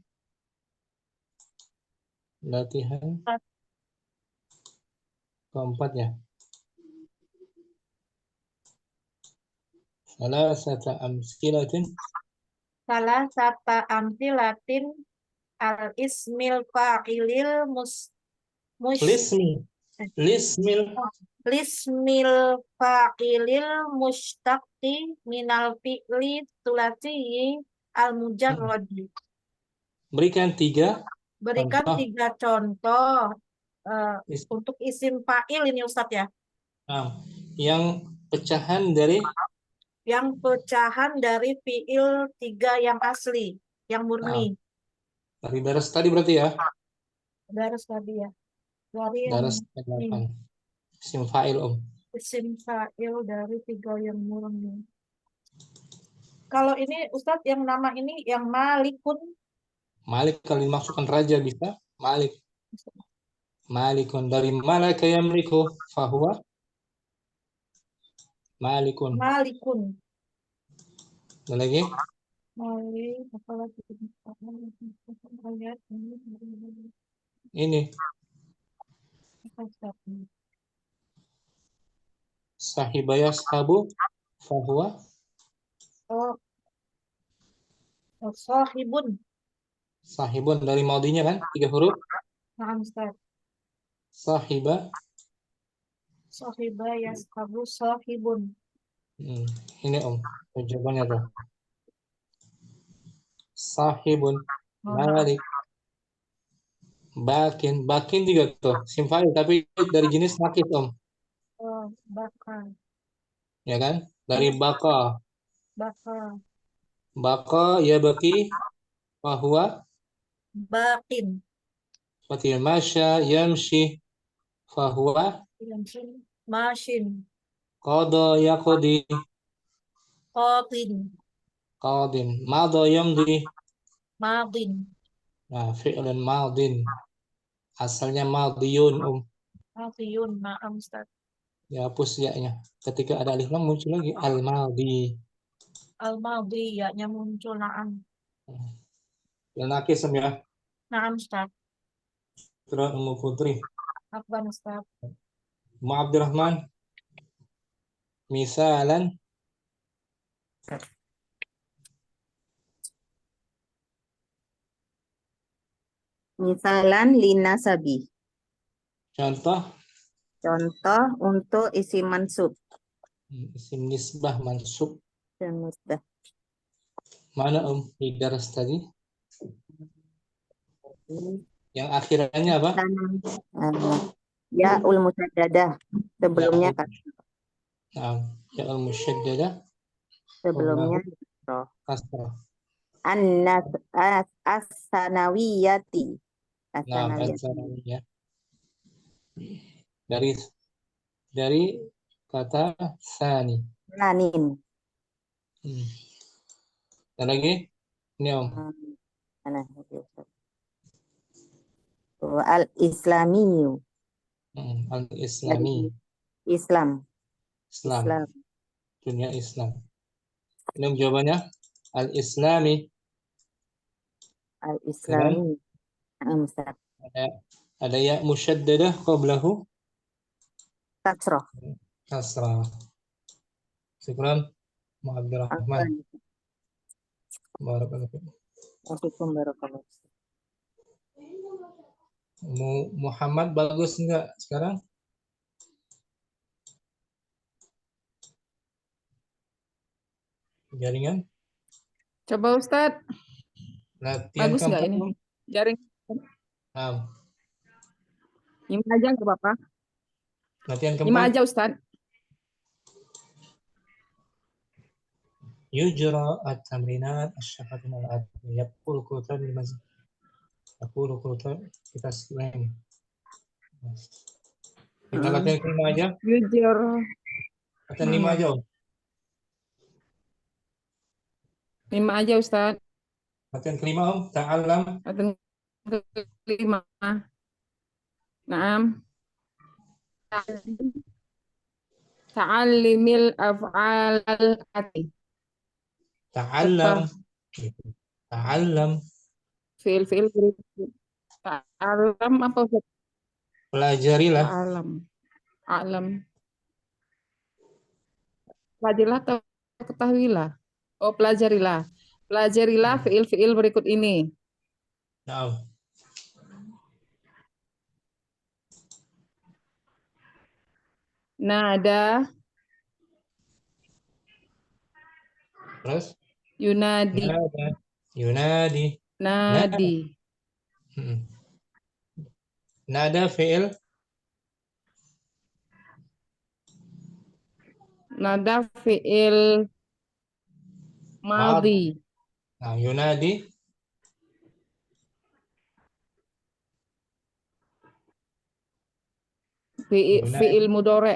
Speaker 1: Latihan keempatnya. Salasata amsilatin
Speaker 2: Salah satu amsilatin al-ismil fa'ilil
Speaker 1: lismil
Speaker 2: lismil fa'ilil mushtaqi minal fi'li sulasi al-mujarradi.
Speaker 1: berikan 3
Speaker 2: Berikan
Speaker 1: contoh
Speaker 2: 3 contoh
Speaker 1: is-
Speaker 2: untuk isim fa'il ini Ustadz ya.
Speaker 1: yang pecahan dari
Speaker 2: Yang pecahan dari fi'il 3 yang asli, yang murni.
Speaker 1: dari daras tadi berarti ya.
Speaker 2: Daras tadi ya. Dari yang
Speaker 1: Daras 8. Isim fa'il
Speaker 2: isim fa'il dari 3 yang murni. Kalau ini Ustadz yang nama ini yang malikun.
Speaker 1: Malik kalau dimaksudkan raja bisa Malik. Malikun dari malaka yamliku fahuwa malikun.
Speaker 2: Malikun.
Speaker 1: Ada lagi?
Speaker 2: Malik, apalagi ayat
Speaker 1: Ini sahibaya sahabu fahuwa
Speaker 2: Oh, sahibun.
Speaker 1: sahibun dari maudinya kan 3 huruf.
Speaker 2: Nah, Ustaz.
Speaker 1: Sahiba.
Speaker 2: Sahiba yaskabu sahibun.
Speaker 1: Ini jawabannya tuh. Sahibun Malik. Bakin juga tuh isim fa'il tapi dari jenis nakif
Speaker 2: Oh, bakar.
Speaker 1: ya kan, dari baka ya baki fahuwa
Speaker 2: Bakin.
Speaker 1: seperti masya yamshi fahuwa
Speaker 2: Masin.
Speaker 1: qada yaqdi
Speaker 2: Qatin.
Speaker 1: qadin madha yamdi.
Speaker 2: Madin.
Speaker 1: Nah, fi'lun madin asalnya madiyun
Speaker 2: Madiyun. Naam Ustaz.
Speaker 1: ya hapus ya-nya, ketika ada alif lam muncul lagi al-madi.
Speaker 2: Al-madi ya-nya muncul. Naam.
Speaker 1: Yang nakis ya.
Speaker 2: Naam Ustaz.
Speaker 1: Terus Ummu Putri.
Speaker 2: Afwan Ustaz.
Speaker 1: Ummu Abdurrahman. Misalan.
Speaker 4: Misalan linasabi.
Speaker 1: Contoh
Speaker 4: Untuk isim mansub.
Speaker 1: isim nisbah mansub.
Speaker 4: Dan musdah.
Speaker 1: Mana di daras tadi? Yang akhirannya apa?
Speaker 4: Ya ul musaddadah. Sebelumnya kan.
Speaker 1: Ya al musyaddadah.
Speaker 4: Sebelumnya
Speaker 1: kasrah.
Speaker 4: An-nas as-sanawiyati.
Speaker 1: As-sanawiyah. Dari kata sani.
Speaker 4: Lanin.
Speaker 1: Dan lagi ini
Speaker 4: Al-Islamiyu.
Speaker 1: Al-Islami.
Speaker 4: Islam.
Speaker 1: Dunia Islam. Ini jawabannya Al-Islami.
Speaker 4: Al-Islami.
Speaker 1: Ada ya musyaddadah qablahu
Speaker 4: Kasrah.
Speaker 1: Syukran Abdurrahman. Barakallahu.
Speaker 4: Barakallahu.
Speaker 1: Muhammad bagus enggak sekarang? Jaringan?
Speaker 5: Coba Ustadz.
Speaker 1: Latihan
Speaker 5: Bagus nggak ini? Jaring. 5 aja nggak apa-apa.
Speaker 1: Latihan
Speaker 5: 5
Speaker 1: keempat.
Speaker 5: aja Ustadz.
Speaker 1: Yujra at-tamrinat asy-syafatin al-adli yaqul qutan al-mazid. Yaqul qutan kita selain. Kita latihan 5 aja.
Speaker 5: Jujur.
Speaker 1: Latihan 5 aja.
Speaker 5: 5 aja Ustaz.
Speaker 1: Latihan kelima Om, ta'allam.
Speaker 5: Latihan kelima. Naam. Ta'allimil af'al ati.
Speaker 1: Ta'allam. Ta'allam.
Speaker 5: Fiil-fiil berikut. Ta'alam apa Ustaz?
Speaker 1: Pelajarilah.
Speaker 5: Ta'alam. Alam. Pelajarilah atau ketahuilah. Oh, pelajarilah. Pelajarilah fiil-fiil berikut ini.
Speaker 1: Naam.
Speaker 5: Nada,
Speaker 1: Terus?
Speaker 5: yunadi,
Speaker 1: Nada. Yunadi.
Speaker 5: nadi,
Speaker 1: Hmm. Nada fi'il.
Speaker 5: nada fiil madhi,
Speaker 1: Nah, yunadi.
Speaker 5: fiil mudore,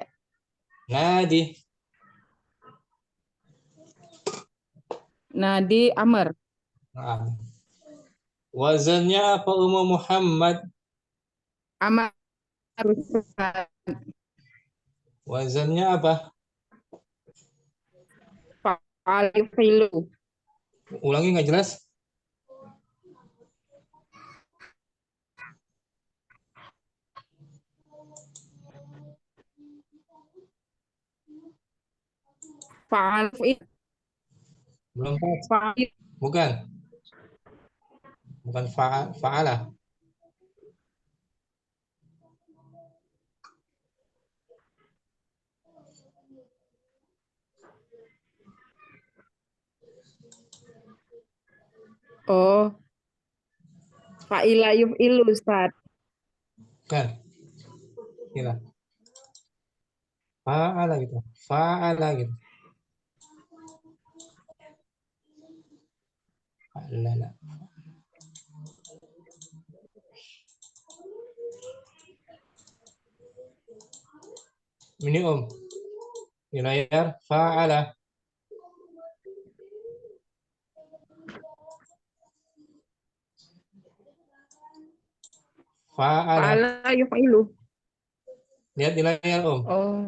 Speaker 1: Nadi.
Speaker 5: nadi amr,
Speaker 1: Nah. Wazannya apa Ummu Muhammad?
Speaker 5: amar,
Speaker 1: Wazannya apa?
Speaker 5: fa'alifilu,
Speaker 1: Ulangi nggak jelas?
Speaker 5: fa'alif,
Speaker 1: Belum pas.
Speaker 5: fa'il,
Speaker 1: Bukan. Bukan fa'ala.
Speaker 5: oh, fa'ila yuf'ilu Ustaz,
Speaker 1: Bukan. Gila. Fa'ala gitu. Fa'ala gitu. Fa'ala. Ini Om. Di layar fa'ala. Fa'ala.
Speaker 5: fa'ala yuf'ilu,
Speaker 1: Lihat di layar Om.
Speaker 5: oh,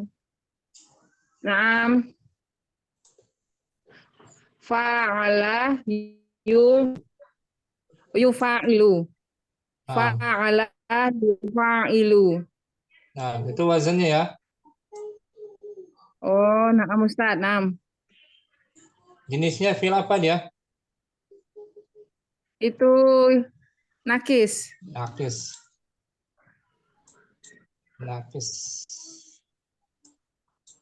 Speaker 5: naam, fa'ala yufa'ilu,
Speaker 1: Nah,
Speaker 5: fa'ala yufa'ilu,
Speaker 1: nah, itu wazannya ya.
Speaker 5: oh, naam Ustaz, naam.
Speaker 1: Jenisnya fi'il apa dia?
Speaker 5: Itu nakis.
Speaker 1: Nakis. Nakis.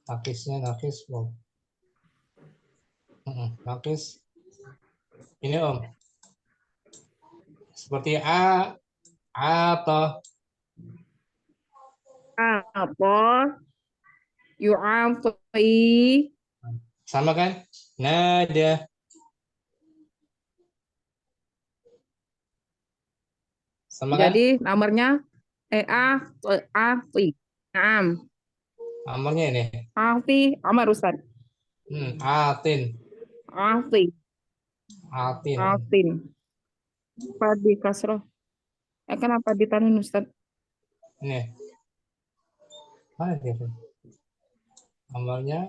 Speaker 1: Nakisnya nakis. Wow. Nakis. Ini Om. Seperti atau
Speaker 5: Apa? Yu'ati.
Speaker 1: sama kan? Nada. Sama kan?
Speaker 5: Jadi nomornya ati. Naam.
Speaker 1: Nomornya ini.
Speaker 5: Ati Amar Ustaz.
Speaker 1: Atin.
Speaker 5: Ati.
Speaker 1: Atin.
Speaker 5: Atin. Apa di kasroh? Kenapa ditanwin Ustaz?
Speaker 1: Ini. Mana dia? Nomornya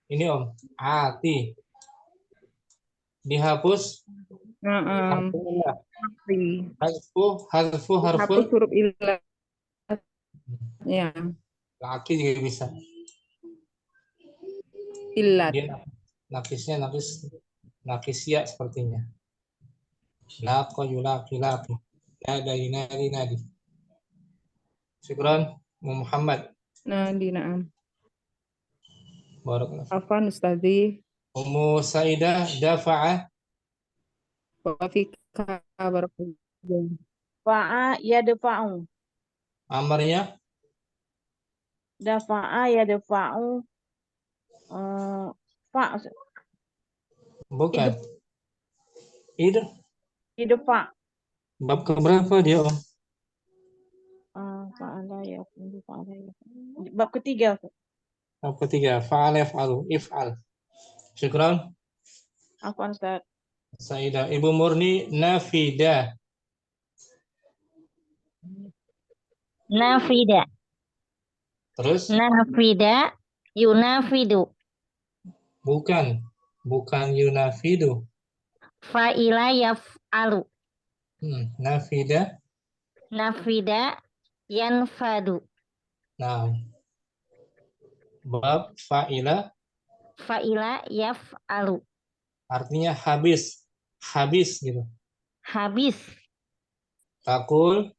Speaker 1: ini Om. Ati. Dihapus.
Speaker 5: Naam. Ati.
Speaker 1: Harful.
Speaker 5: Hapus huruf ilah. Ya.
Speaker 1: Laki juga bisa.
Speaker 5: Ilat.
Speaker 1: Dia nakisnya nakisya sepertinya. Laqo yulaqi laqi. Nada yunadi nadi. Syukran Muhammad.
Speaker 5: Nadi naam.
Speaker 1: Barakallahu.
Speaker 5: Afan Ustazi.
Speaker 1: Ummu Saidah dafa'a.
Speaker 5: Wa fika barakallahu.
Speaker 6: Fa'a yadfa'u.
Speaker 1: Amarnya
Speaker 6: Dafa'a yadfa'u. Fa'
Speaker 1: bukan. Itu
Speaker 6: idfa'.
Speaker 1: bab keberapa dia Om?
Speaker 6: Fa'ala yaf'ulu fa'ala yaf'ulu. Bab ketiga.
Speaker 1: Bab ketiga. Fa'ala yaf'alu. If'al. Syukran.
Speaker 6: Afwan Ustaz.
Speaker 1: Saidah. Ibu Murni, nafida.
Speaker 3: Nafida.
Speaker 1: Terus?
Speaker 3: Nafida. Yunafidu.
Speaker 1: Bukan yunafidu.
Speaker 3: Fa'ila yaf'alu.
Speaker 1: Nafida.
Speaker 3: Nafida yanfadu.
Speaker 1: Nah, bab fa'ila
Speaker 3: Fa'ila yaf'alu.
Speaker 1: artinya habis gitu.
Speaker 3: Habis.
Speaker 1: Takul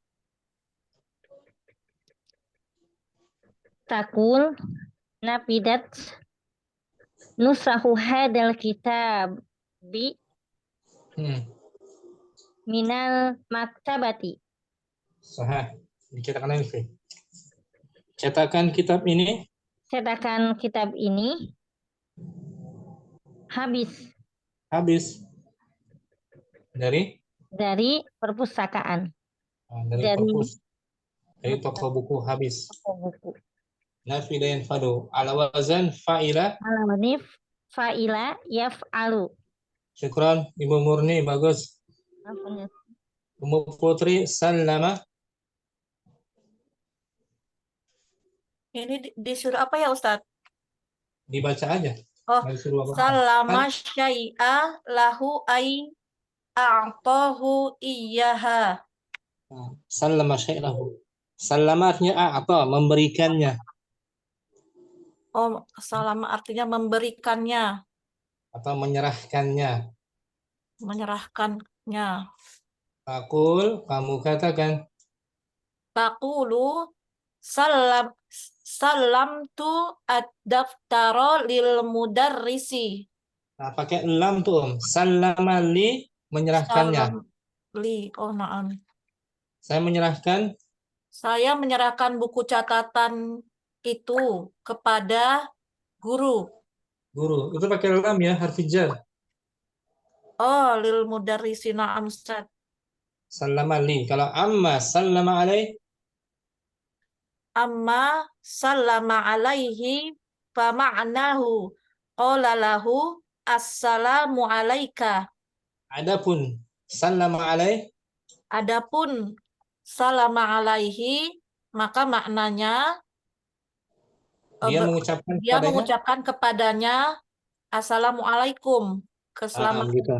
Speaker 3: Takul nafidat nusahu hadal kitab bi minal maktabati.
Speaker 1: sahah dicetakan ini. Cetakan kitab ini
Speaker 3: Cetakan kitab ini habis
Speaker 1: dari
Speaker 3: perpustakaan,
Speaker 1: dari
Speaker 3: dari
Speaker 1: perpus, dari toko buku habis.
Speaker 3: toko buku.
Speaker 1: Nafida yanfadu ala wazan fa'ila.
Speaker 3: Alawanif fa'ila yaf'alu.
Speaker 1: Syukran Ibu Murni, bagus. Ibu Putri, sallama.
Speaker 2: Ini disuruh apa ya Ustadz?
Speaker 1: Dibaca aja.
Speaker 2: Oh,
Speaker 1: Disuruh apa?
Speaker 2: salama syai'a lahu ay a'tahu iyyaha.
Speaker 1: Sallama syai'lahu. Sallama artinya a'ta, memberikannya.
Speaker 2: Oh, salama artinya memberikannya,
Speaker 1: Atau menyerahkannya.
Speaker 2: menyerahkannya.
Speaker 1: Aqul, kamu katakan.
Speaker 2: Taqulu salam tu ad-daftara lil mudarrisi.
Speaker 1: Nah, pakai lam tuh, Sallama li, menyerahkannya.
Speaker 2: Salam li. Oh, na'am.
Speaker 1: Saya menyerahkan.
Speaker 2: Saya menyerahkan buku catatan itu kepada guru.
Speaker 1: Guru. Itu pakai lam ya, harfi jar.
Speaker 2: Oh, lil mudarrisi, na'am Ustaz.
Speaker 1: Sallama li. Kalau amma sallama alaih.
Speaker 2: Amma sallama alaihi fama'nahu qala lahu assalamu alaika.
Speaker 1: Adapun sallama alaih.
Speaker 2: Adapun salama alaihi, maka maknanya
Speaker 1: Dia
Speaker 2: mengucapkan kepadanya assalamualaikum, keselamatan.
Speaker 1: gitu.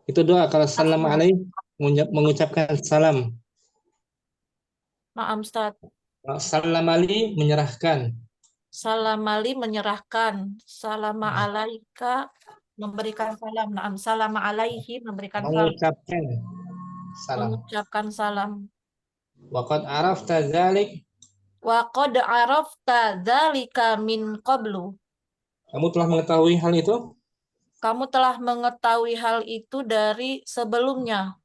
Speaker 1: Itu doa kalau sallama alaih, mengucapkan salam.
Speaker 2: Maaf Ustaz.
Speaker 1: Sallama li, menyerahkan.
Speaker 2: Salamali menyerahkan, salama alaika memberikan salam. Naam, salama alaihi memberikan salam.
Speaker 1: Mengucapkan salam.
Speaker 2: Mengucapkan salam.
Speaker 1: Waqad arafta dzalik.
Speaker 2: Wa qad arafta dzalika min qablu.
Speaker 1: Kamu telah mengetahui hal itu?
Speaker 2: Kamu telah mengetahui hal itu dari sebelumnya.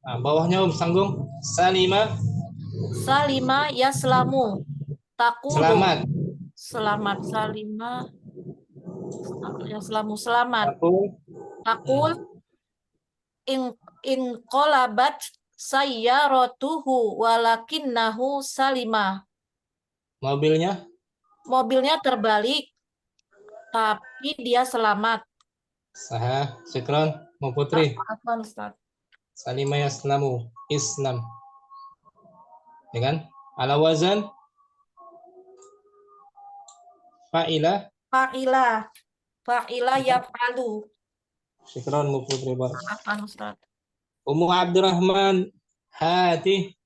Speaker 1: Nah, bawahnya sanggung salima.
Speaker 2: Salima yaslamu. Takulu.
Speaker 1: Selamat.
Speaker 2: Selamat. Salima yaslamu. Selamat. Takul in qolabat sayyaratuhu walakinnahu salima. Mobilnya terbalik, tapi dia selamat.
Speaker 1: Sahah, syukran, Mu Putri.
Speaker 2: Apa Ustaz?
Speaker 1: Salima yaslamu, Islam. Ya kan? Ala wazan fa'ila.
Speaker 2: Fa'ila yaf'alu.
Speaker 1: Syukran, Mu Putri.
Speaker 2: Apa Ustaz?
Speaker 1: Ummu Abdurrahman, hati.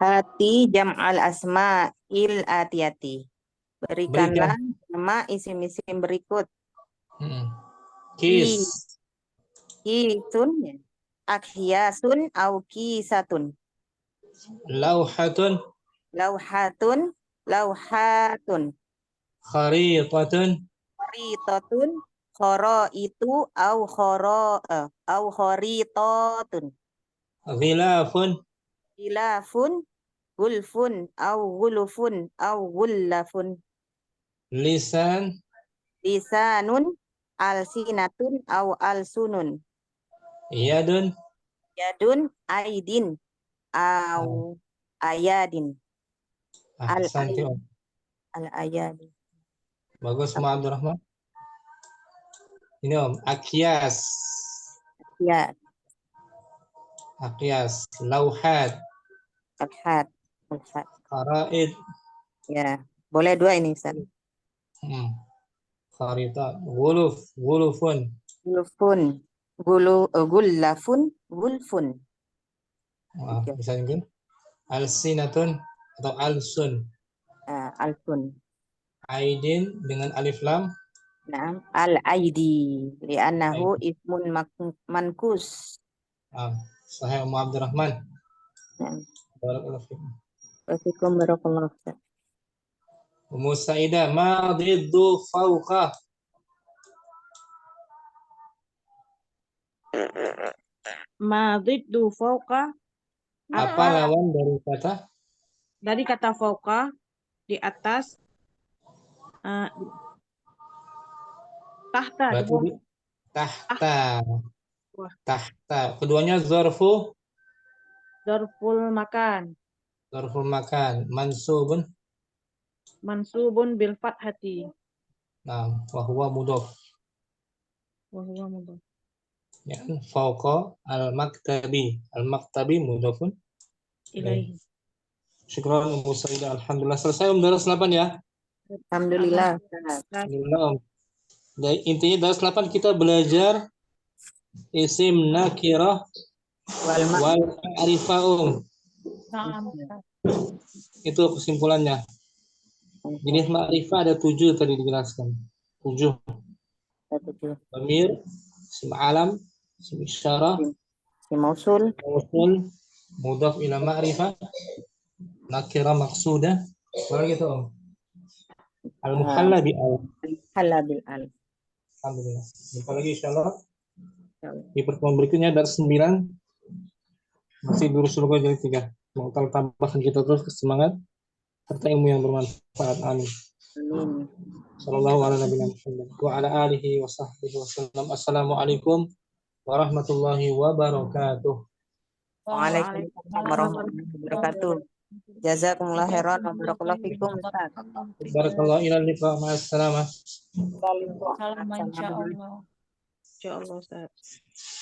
Speaker 4: Hati jam'al asma'il atiyati. Berikanlah nama isim-isim berikut.
Speaker 1: Kis.
Speaker 4: Kisun, akhiyasun, au kisatun.
Speaker 1: Lauhatun.
Speaker 4: Lauhatun.
Speaker 1: Kharitatun.
Speaker 4: Kharitatun. Khoraitu, au khoritatun.
Speaker 1: Ghilafun.
Speaker 4: Gilafun. Gulfun, au gulufun, au gullafun.
Speaker 1: Lisan.
Speaker 4: Lisanun. Alsinatun, au alsunun.
Speaker 1: Yadun.
Speaker 4: Aidin, au ayadin. Al-ayadin.
Speaker 1: Bagus, Ma Abdurrahman. Ini Om, akyas,
Speaker 4: Ya,
Speaker 1: akyas, lauhat,
Speaker 4: alhat. Alhat.
Speaker 1: kharaid,
Speaker 4: Ya, boleh dua ini, Ustaz.
Speaker 1: kharitat, gulufun,
Speaker 4: Gulfun. Gulfun. Tiga.
Speaker 1: bisa mungkin, alsinatun atau alsun,
Speaker 4: Alfun.
Speaker 1: aidin dengan alif lam,
Speaker 4: Naam. Al-aidi. Li'annahu ismun mankus.
Speaker 1: Sahih Ummu Abdurrahman.
Speaker 4: Naam.
Speaker 1: Barakallahu fikum.
Speaker 4: Wafikum barakallahu Ustaz.
Speaker 1: Ummu Saidah, ma diddu fauqa.
Speaker 6: Ma diddu fauqa,
Speaker 1: Apa lawan dari kata
Speaker 6: fauqa di atas, tahta di
Speaker 1: berarti
Speaker 6: bawah.
Speaker 1: tahta.
Speaker 6: Wah.
Speaker 1: Tahta. Keduanya zarful
Speaker 6: Zarful makan, mansubun bil fathati.
Speaker 1: Nah, wa huwa mudhaf.
Speaker 6: Wa huwa mudhaf.
Speaker 1: Ya, fauqa al-maktabi mudhafun
Speaker 6: Ilaihi.
Speaker 1: Syukran Ummu Saidah. Alhamdulillah selesai Om daras 8 ya.
Speaker 4: Alhamdulillah. Ustaz.
Speaker 1: Alhamdulillah Om. Jadi, intinya daras 8 kita belajar isim nakirah
Speaker 4: Wal
Speaker 1: wal ma'rifah Om.
Speaker 2: Naam.
Speaker 1: Itu kesimpulannya. Jenis ma'rifah ada 7 tadi dijelaskan. 7. Dhamir, isim alam, isim isyarah,
Speaker 4: Si mausul.
Speaker 1: mausul, mudhaf ila ma'rifah, nakirah maqsudah. Apa gitu Om? Al-mukhalla bi al.
Speaker 4: Halabil al.
Speaker 1: Alhamdulillah. Jumpa lagi insyaallah di pertemuan berikutnya dari 9 masih lurus surga jadi 3. Semoga Allah tambahkan kita terus semangat serta ilmu yang bermanfaat. Amin.
Speaker 4: Amin.
Speaker 1: Sallallahu alaihi wa ala alihi wa sahbihi wasallam. Assalamualaikum warahmatullahi wabarakatuh.
Speaker 4: Waalaikumsalam warahmatullahi wabarakatuh. Jazakumullah khairan wa barakallahu fikum Ustaz.
Speaker 1: Barakallahu ila liqa ma'assalamah.
Speaker 2: Salam insya Allah.
Speaker 6: Insyaallah Ustaz.